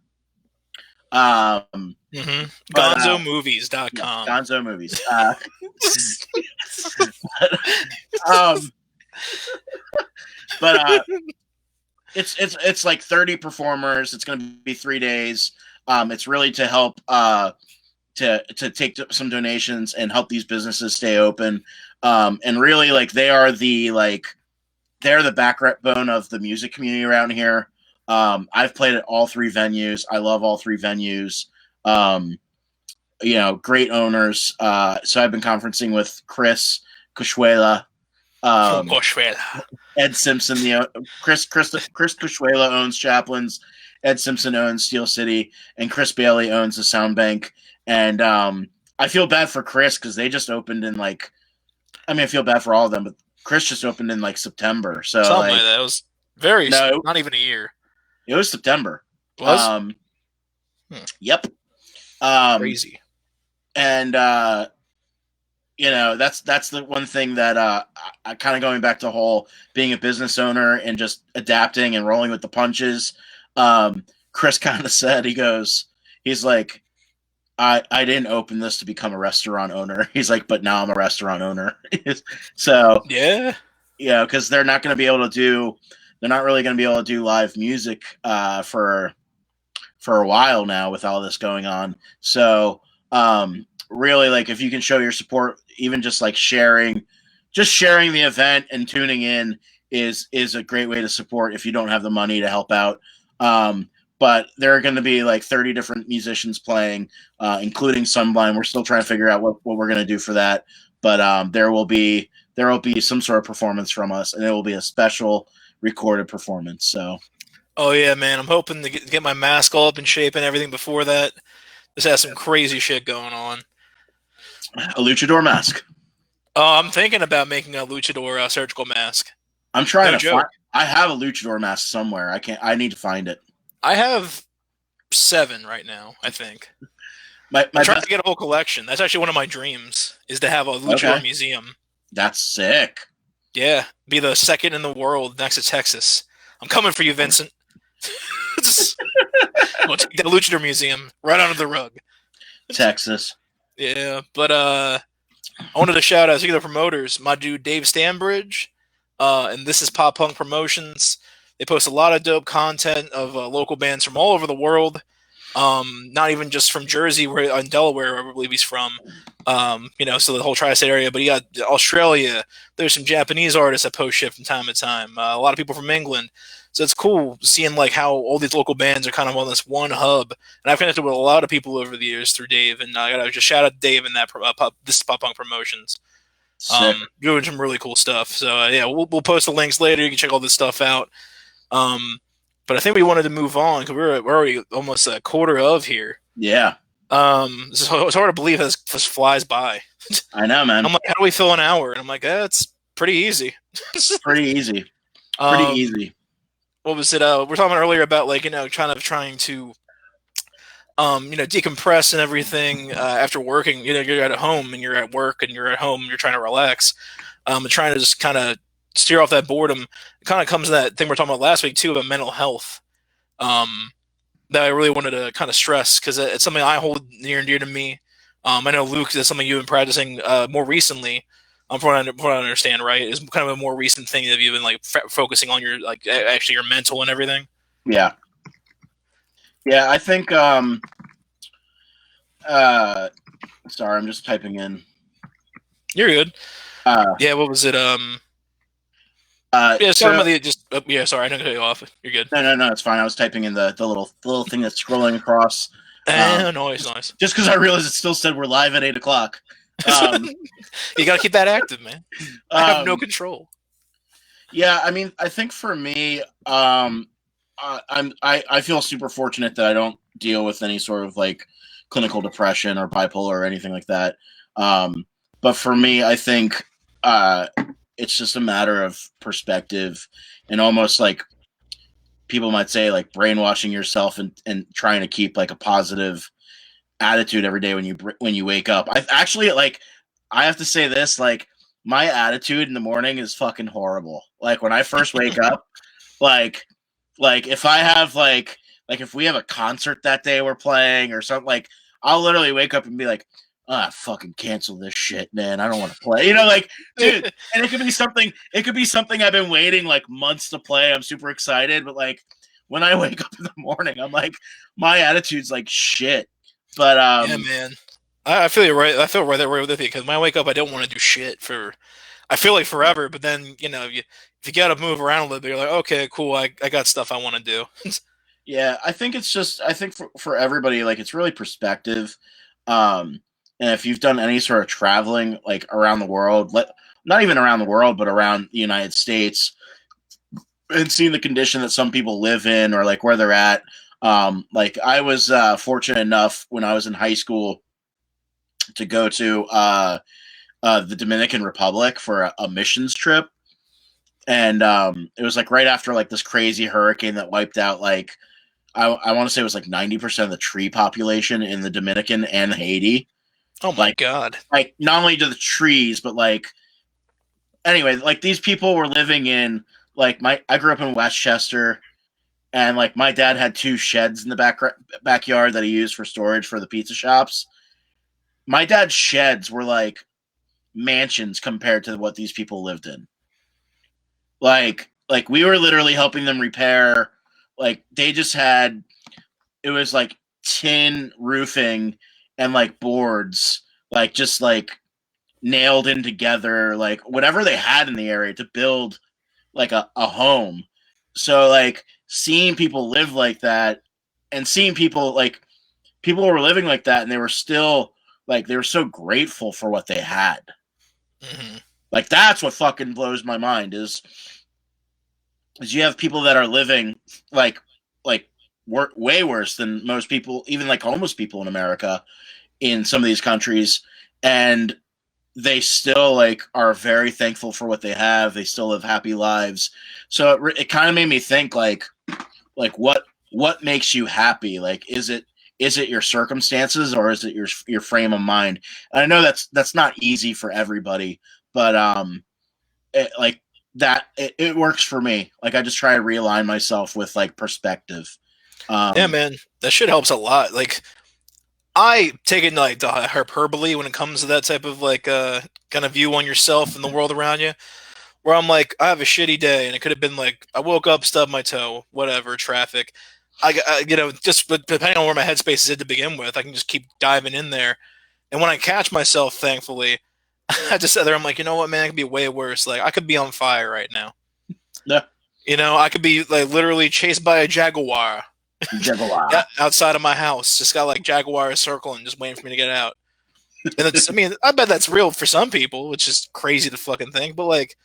GonzoMovies.com. Gonzo Movies. But it's like 30 performers. It's going to be 3 days. It's really to help to take some donations and help these businesses stay open. And really, like they're the backbone of the music community around here. I've played at all 3 venues. I love all 3 venues. Great owners. So I've been conferencing with Chris Coshuela, Ed Simpson. Chris Coshuela owns Chaplin's. Ed Simpson owns Steel City, and Chris Bailey owns the Sound Bank. And I feel bad for Chris because they just opened in I feel bad for all of them, but Chris just opened in September. So something like that. It was not even a year. It was September. It was? Yep. Crazy. And that's the one thing that I kind of going back to whole being a business owner and just adapting and rolling with the punches. Chris kind of said, he's like, I didn't open this to become a restaurant owner. He's like, but now I'm a restaurant owner. So because they're not really going to be able to do live music for a while now with all this going on. So really, like if you can show your support, even just sharing the event and tuning in is a great way to support if you don't have the money to help out. But there are going to be 30 different musicians playing, including Sunblind. We're still trying to figure out what we're going to do for that. But there will be some sort of performance from us, and it will be a special recorded performance. So, oh yeah, man! I'm hoping to get my mask all up in shape and everything before that. This has some crazy shit going on. A luchador mask. Oh, I'm thinking about making a luchador surgical mask. I'm trying to find. I have a luchador mask somewhere. I need to find it. I have 7 right now, I think. I'm trying to get a whole collection. That's actually one of my dreams, is to have a luchador museum. That's sick. Yeah, be the second in the world next to Texas. I'm coming for you, Vincent. We'll take the luchador museum right under the rug. Texas. Yeah, but I wanted to shout out to the promoters, my dude Dave Stanbridge, and This Is Pop Punk Promotions. They post a lot of dope content of local bands from all over the world. Not even just from Jersey, in Delaware, I believe he's from. So the whole tri-state area. But you got Australia. There's some Japanese artists that post shit from time to time. A lot of people from England. So it's cool seeing how all these local bands are kind of on this one hub. And I've connected with a lot of people over the years through Dave. And I gotta just shout out Dave and This is Pop Punk Promotions. Doing some really cool stuff. So we'll post the links later. You can check all this stuff out. But I think we wanted to move on because we're already almost a quarter of here. Yeah. It's hard to believe this flies by. I know, man. I'm like, how do we fill an hour? And I'm like, it's pretty easy. Pretty easy. Easy. What was it? We're talking earlier about trying to decompress and everything after working. You're at home and you're at work and you're at home and you're trying to relax. And trying to just kind of steer off that boredom. It kind of comes to that thing we were talking about last week too about mental health. That I really wanted to kind of stress because it's something I hold near and dear to me. I know Luke, that's something you've been practicing more recently. From what I understand, right, is kind of a more recent thing that you've been focusing on your actually your mental and everything. Yeah. Yeah, I think. Sorry, I'm just typing in. You're good. Yeah, what was it? Yeah, so some of the just yeah. Sorry, I didn't cut you off. You're good. no, it's fine. I was typing in the little thing that's scrolling across. Nice. Just because I realized it still said we're live at 8:00. Um, You got to keep that active, man. I have no um, control. yeah, I mean, I think for me, I feel super fortunate that I don't deal with any sort of like clinical depression or bipolar or anything like that. But for me, I think it's just a matter of perspective and almost like people might say like brainwashing yourself and trying to keep like a positive attitude every day when you wake up. I actually like I have to say this like my attitude in the morning is fucking horrible. Like when I first wake up, like if I have like if we have a concert that day we're playing or something, like I'll literally wake up and be like, fucking cancel this shit, man. I don't want to play. You know, like, dude, and it could be something I've been waiting like months to play. I'm super excited, but like when I wake up in the morning, I'm like, my attitude's like shit. But Yeah, man. I feel you right. I feel right there with you because when I wake up, I don't want to do shit for. I feel like forever, but then if you got to move around a little bit, you're like, okay, cool. I got stuff I want to do. yeah, I think it's just I think for everybody, like it's really perspective. And if you've done any sort of traveling like around the world, not even around the world, but around the United States, and seen the condition that some people live in or like where they're at. Like I was fortunate enough when I was in high school to go to the Dominican Republic for a missions trip, and it was like right after like this crazy hurricane that wiped out like I want to say it was like 90% of the tree population in the Dominican and Haiti. Oh my god! Like not only to the trees, but like anyway, like these people were living in like I grew up in Westchester, and like my dad had two sheds in the backyard that he used for storage for the pizza shops. My dad's sheds were like mansions compared to what these people lived in. Like we were literally helping them repair. Like they just had it was like tin roofing and like boards, like just like nailed in together, like whatever they had in the area to build like a home. So like seeing people live like that and seeing people were living like that and they were still like they were so grateful for what they had. Mm-hmm. Like that's what fucking blows my mind is you have people that are living like way worse than most people, even like homeless people in America in some of these countries, and they still like are very thankful for what they have. They still live happy lives. So it kind of made me think like what makes you happy? Like is it your circumstances or is it your frame of mind? And I know that's not easy for everybody, but it works for me. Like I just try to realign myself with like perspective. Yeah, man, that shit helps a lot. Like I take it like the hyperbole when it comes to that type of like kind of view on yourself and the world around you. Where I'm like, I have a shitty day, and it could have been like I woke up, stubbed my toe, whatever, traffic. Just depending on where my headspace is at to begin with, I can just keep diving in there. And when I catch myself, thankfully, I just sit there. I'm like, you know what, man, it could be way worse. Like I could be on fire right now. Yeah. I could be like literally chased by a jaguar. Jaguar. Outside of my house, just got like jaguars circling, just waiting for me to get out. And it's, I mean, I bet that's real for some people, which is crazy to fucking think. But like,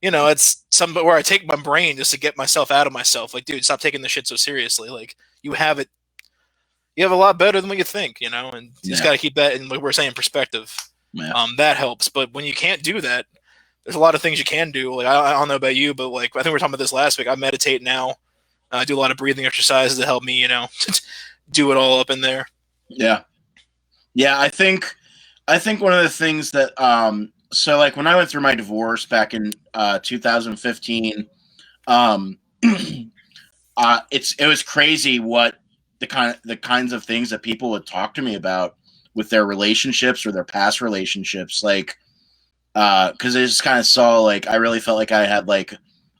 it's something where I take my brain just to get myself out of myself. Like, dude, stop taking this shit so seriously. Like, you have a lot better than what you think, and you just got to keep that in, like we're saying, perspective. Yeah. That helps. But when you can't do that, there's a lot of things you can do. Like, I don't know about you, but like, I think we were talking about this last week. I meditate now. I do a lot of breathing exercises to help me, do it all up in there. Yeah. Yeah. I think one of the things that, so like when I went through my divorce back in 2015, it was crazy what the kinds of things that people would talk to me about with their relationships or their past relationships, like because I just kind of saw like I really felt like I had like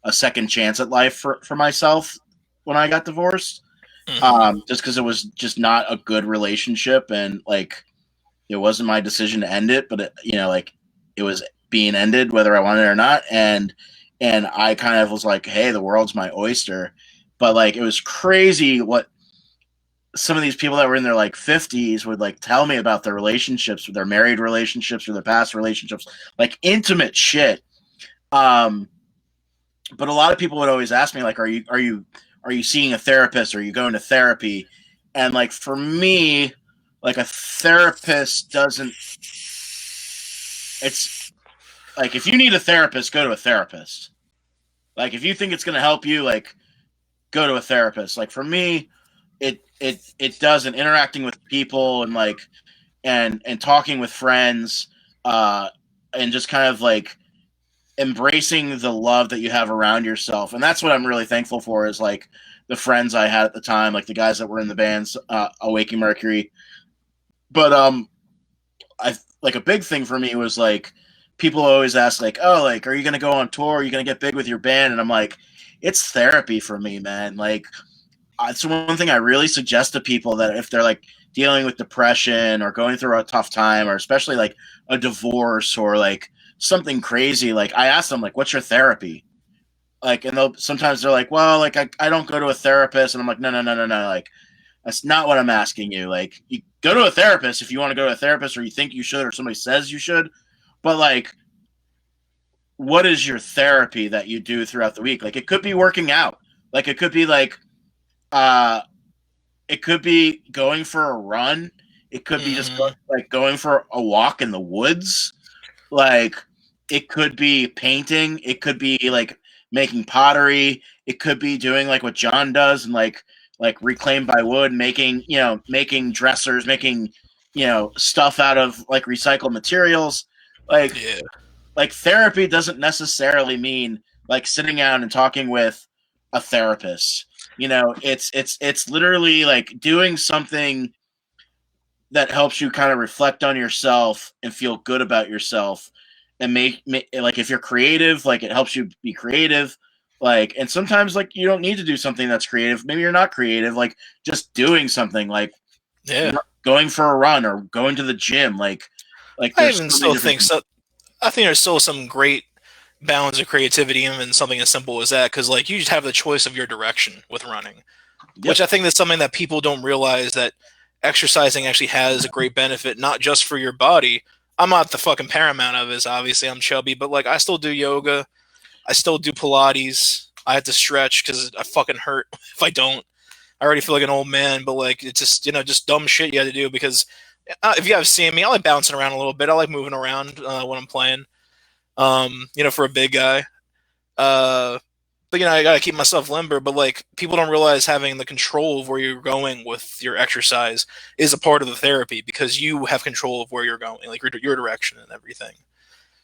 a second chance at life for myself when I got divorced, just because it was just not a good relationship and like it wasn't my decision to end it, but it was being ended whether I wanted it or not, and and I kind of was like, hey, the world's my oyster. But like, it was crazy what some of these people that were in their like 50s would like tell me about their relationships, their married relationships or their past relationships, like intimate shit. Um, but a lot of people would always ask me like, are you seeing a therapist? Or are you going to therapy? And like for me, like a therapist doesn't. It's like if you need a therapist, go to a therapist. Like if you think it's going to help you, like go to a therapist. Like for me, it doesn't. Interacting with people and like and talking with friends, and just kind of like embracing the love that you have around yourself. And that's what I'm really thankful for is like the friends I had at the time, like the guys that were in the bands, Awaking Mercury. But I like a big thing for me was like people always ask like, oh, like are you gonna go on tour? Are you gonna get big with your band? And I'm like, it's therapy for me, man. Like it's one thing I really suggest to people that if they're like dealing with depression or going through a tough time or especially like a divorce or like something crazy, like I ask them like, what's your therapy? Like, and they'll sometimes they're like, well, like I don't go to a therapist. And I'm like, no. Like, that's not what I'm asking you. Like, you go to a therapist if you want to go to a therapist or you think you should or somebody says you should. But like, what is your therapy that you do throughout the week? Like, it could be working out. Like, it could be like, uh, it could be going for a run. It could be just like going for a walk in the woods. Like, it could be painting. It could be like making pottery. It could be doing like what John does and like Reclaimed by Wood, making making dressers, making stuff out of like recycled materials. Like Yeah. like therapy doesn't necessarily mean like sitting down and talking with a therapist. It's literally like doing something that helps you kind of reflect on yourself and feel good about yourself and make like if you're creative, like it helps you be creative. Like, and sometimes like you don't need to do something that's creative. Maybe you're not creative, like just doing something like Yeah. going for a run or going to the gym. Like I there's even so many still different think so. I think there's still some great balance of creativity in something as simple as that, because like you just have the choice of your direction with running, which Yep. I think that's something that people don't realize, that exercising actually has a great benefit, not just for your body. I'm not the fucking paramount of this. Obviously, I'm chubby, but like I still do yoga. I still do Pilates. I have to stretch because I fucking hurt if I don't. I already feel like an old man, but like it's just just dumb shit you had to do because if you have seen me, I like bouncing around a little bit. I like moving around when I'm playing. For a big guy. Uh, but I gotta keep myself limber. But like people don't realize having the control of where you're going with your exercise is a part of the therapy because you have control of where you're going, like your direction and everything.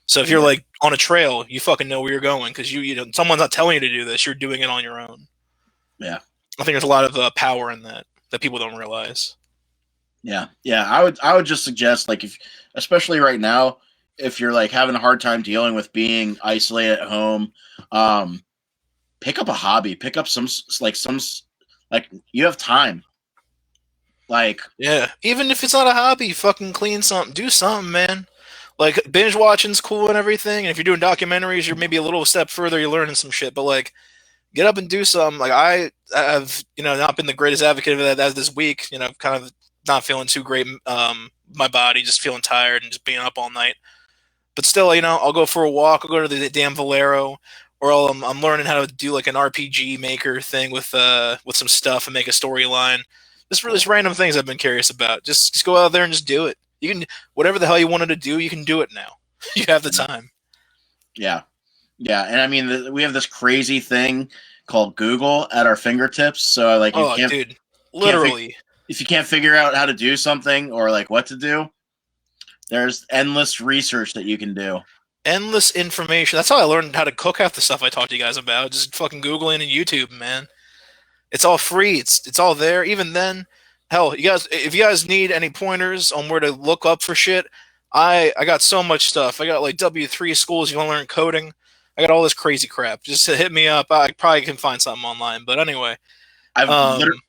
So if you're Yeah. like on a trail, you fucking know where you're going because someone's not telling you to do this. You're doing it on your own. Yeah. I think there's a lot of power in that people don't realize. Yeah. I would just suggest like if especially right now if you're like having a hard time dealing with being isolated at home, um, pick up a hobby. Pick up some like you have time. Like Yeah, even if it's not a hobby, fucking clean something, do something, man. Like binge watching's cool and everything, and if you're doing documentaries, you're maybe a little step further. You're learning some shit, but like, get up and do something. Like I have, not been the greatest advocate of that as this week. Kind of not feeling too great. My body just feeling tired and just being up all night. But still, I'll go for a walk. I'll go to the damn Valero, or I'm learning how to do like an RPG maker thing with some stuff and make a storyline. Just random things I've been curious about. Just go out there and just do it. You can whatever the hell you wanted to do, you can do it now. You have the time. yeah, yeah, and I mean we have this crazy thing called Google at our fingertips. So like you Oh, dude, can't literally. if you can't figure out how to do something or like what to do, there's endless research that you can do. Endless information. That's how I learned how to cook half the stuff I talked to you guys about. Just fucking Googling and YouTube, man. It's all free. It's all there. Even then, hell, if you guys need any pointers on where to look up for shit, I got so much stuff. I got like W3 schools. You want to learn coding? I got all this crazy crap. Just hit me up. I probably can find something online. But anyway, I've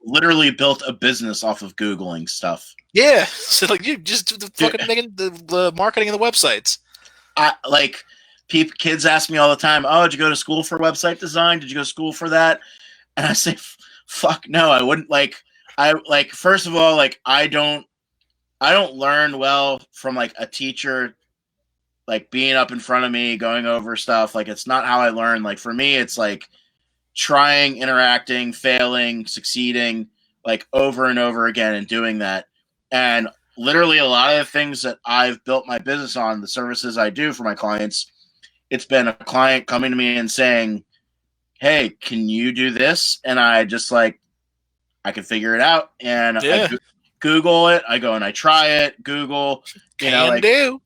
literally built a business off of Googling stuff. yeah. So like you just fucking making the marketing of the websites. I like kids ask me all the time, "Oh, did you go to school for website design? Did you go to school for that?" And I say, "Fuck no, I wouldn't." First of all, I don't learn well from like a teacher, like being up in front of me, going over stuff. Like it's not how I learn. Like for me, it's like trying, interacting, failing, succeeding, like over and over again, and doing that. And literally, a lot of the things that I've built my business on, the services I do for my clients, it's been a client coming to me and saying, "Hey, can you do this?" And I just like, I can figure it out. And Yeah. I Google it. I go and I try it. Google, Can do.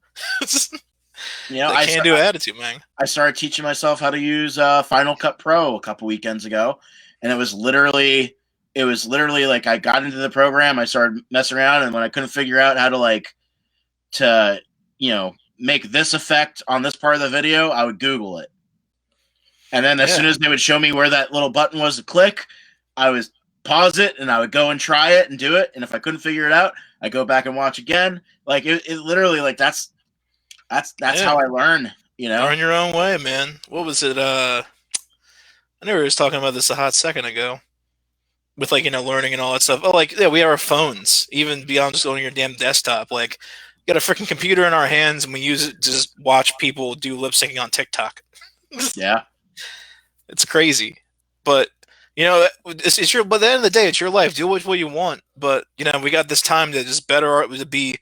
I can do attitude, man. I started teaching myself how to use Final Cut Pro a couple weekends ago, and it was literally like I got into the program, I started messing around, and when I couldn't figure out how to make this effect on this part of the video, I would Google it. And then as soon as they would show me where that little button was to click, I would pause it and I would go and try it and do it. And if I couldn't figure it out, I go back and watch again. Like it literally, like that's how I learn. Learn your own way, man. What was it? I knew we was talking about this a hot second ago. With learning and all that stuff. Oh, we have our phones, even beyond just going to your damn desktop. Like, we got a freaking computer in our hands, and we use it to just watch people do lip syncing on TikTok. Yeah, it's crazy, but it's your. But at the end of the day, it's your life. Do what you want. But we got this time to just to be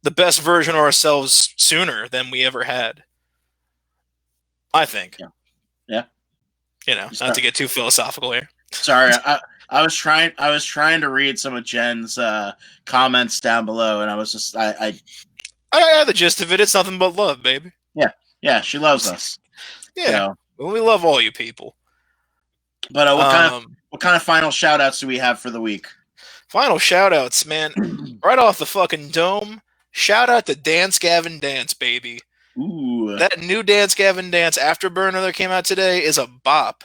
the best version of ourselves sooner than we ever had. I think. Yeah. Not to get too philosophical here. Sorry, I was trying to read some of Jen's comments down below, and I was just I got the gist of it. It's nothing but love, baby. Yeah, she loves us. Yeah, well, we love all you people. But what kind of final shout outs do we have for the week? Final shout outs, man. Right off the fucking dome. Shout out to Dance Gavin Dance, baby. Ooh. That new Dance Gavin Dance Afterburner that came out today is a bop.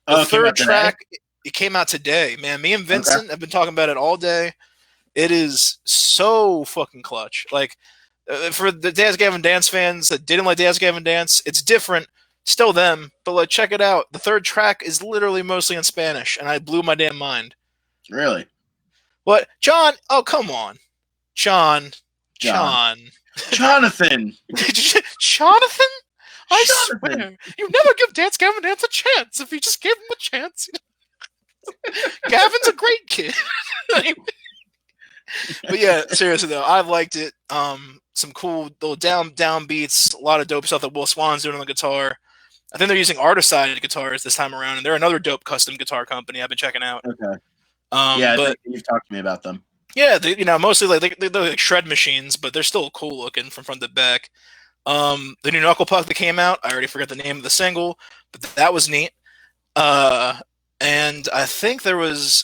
The third track, it came out today, man. Me and Vincent have been talking about it all day. It is so fucking clutch. Like, for the Dance Gavin Dance fans that didn't like Dance Gavin Dance, it's different. Still them, but check it out. The third track is literally mostly in Spanish, and I blew my damn mind. Really? What? John? Oh, come on. Jonathan. Jonathan! I swear, you never give Dance Gavin Dance a chance. If you just gave him a chance, Gavin's a great kid. But yeah, seriously though, I liked it. Some cool little down beats, a lot of dope stuff that Will Swan's doing on the guitar. I think they're using Artiside guitars this time around, and they're another dope custom guitar company I've been checking out. Okay. But you've talked to me about them. Yeah, mostly they're like shred machines, but they're still cool looking from front to back. The new Knuckle Puck that came out, I already forgot the name of the single, but that was neat. And I think there was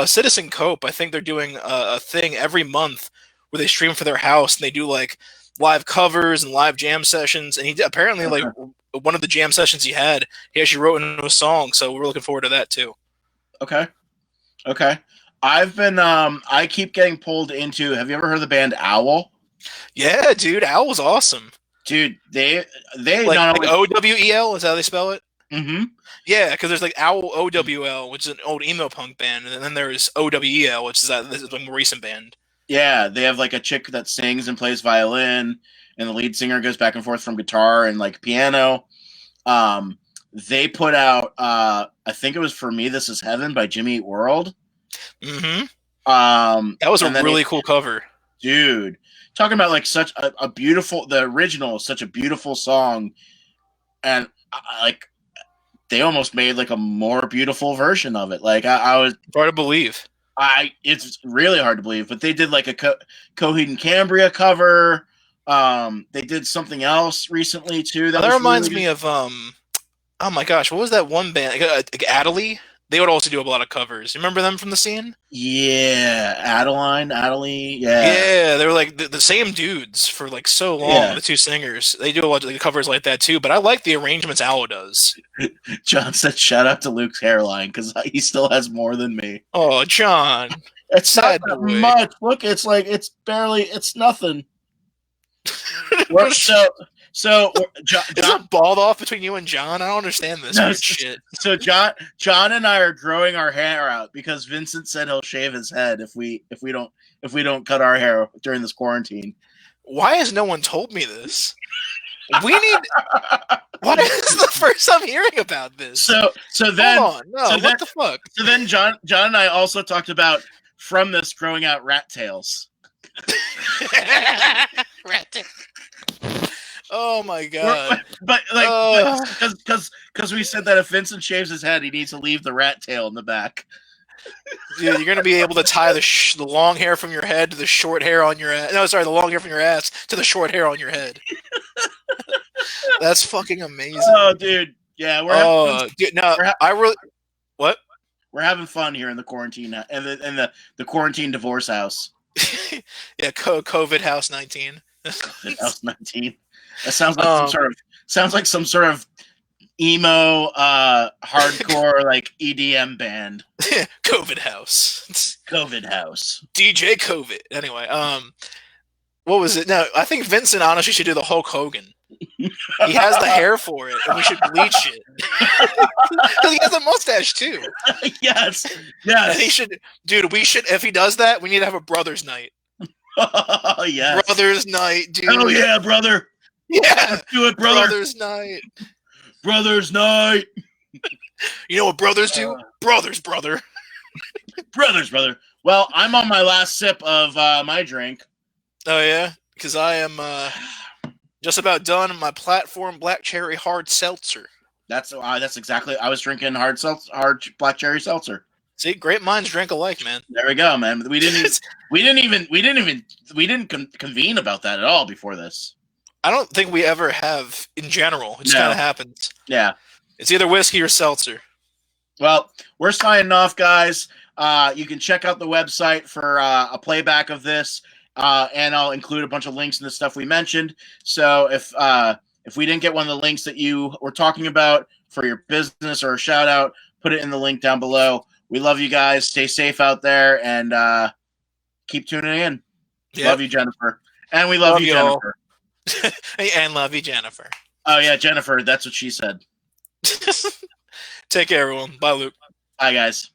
Citizen Cope. I think they're doing a thing every month where they stream for their house and they do like live covers and live jam sessions. And he apparently like one of the jam sessions he actually wrote into a song. So we're looking forward to that too. Okay. I've been I keep getting pulled into. Have you ever heard of the band Owl? Yeah, dude, Owl's awesome. Dude, they like OWEL is how they spell it. Mm-hmm. Yeah, because there's like Owl OWL, which is an old emo punk band, and then there's OWEL, which is a more recent band. Yeah, they have like a chick that sings and plays violin, and the lead singer goes back and forth from guitar and like piano. They put out I think it was For Me This Is Heaven by Jimmy Eat World. Mm-hmm. That was a really cool cover, dude. Talking about like such a beautiful, the original is such a beautiful song, and like they almost made like a more beautiful version of it. Like I was hard to believe. It's really hard to believe, but they did like a Coheed and Cambria cover. They did something else recently too. That reminds me of oh my gosh, what was that one band? Like Adelie? They would also do a lot of covers. You remember them from the scene? Yeah, Adelie, yeah. Yeah, they were like the same dudes for like so long, yeah. The two singers. They do a lot of covers like that too, but I like the arrangements Owl does. John said shout out to Luke's hairline because he still has more than me. Oh, John. It's not that much. Look, it's like, it's nothing. So Is a bald off between you and John? I don't understand this No, weird shit. So John and I are growing our hair out because Vincent said he'll shave his head if we don't cut our hair during this quarantine. Why has no one told me this? We need. What is the first I'm hearing about this? So then, hold on. No, so what then, the fuck? So then, John and I also talked about from this growing out rat tails. Rat tail. Oh my god! But like, because we said that if Vincent shaves his head, he needs to leave the rat tail in the back. Dude, you're gonna be able to tie the long hair from your head to the short hair on your ass. No, sorry, the long hair from your ass to the short hair on your head. That's fucking amazing. Oh, dude, yeah. What? We're having fun here in the quarantine and the quarantine divorce house. Yeah, COVID House 19. COVID House 19. That sounds like some sort of emo hardcore like EDM band. COVID House. COVID House. DJ COVID. Anyway, what was it? No, I think Vincent honestly should do the Hulk Hogan. He has the hair for it, and we should bleach it. Because he has a mustache too. Yes. And he should, dude. We should, if he does that, we need to have a brothers' night. Oh yes. Brothers' night, dude. Oh yeah, brother. Yeah. Let's do it, brother. Brothers' night. Brothers' night. You know what brothers do? Brothers, brother. Brothers, brother. Well, I'm on my last sip of my drink. Oh yeah, because I am just about done my platform black cherry hard seltzer. That's exactly. I was drinking hard black cherry seltzer. See, great minds drink alike, man. There we go, man. We didn't convene about that at all before this. I don't think we ever have in general. It just kind of happens. Yeah. It's either whiskey or seltzer. Well, we're signing off, guys. You can check out the website for a playback of this, and I'll include a bunch of links in the stuff we mentioned. So if we didn't get one of the links that you were talking about for your business or a shout out, put it in the link down below. We love you guys. Stay safe out there and keep tuning in. Yep. Love you, Jennifer. And we love you, Jennifer. And love you, Jennifer. Oh, yeah, Jennifer. That's what she said. Take care, everyone. Bye, Luke. Bye, guys.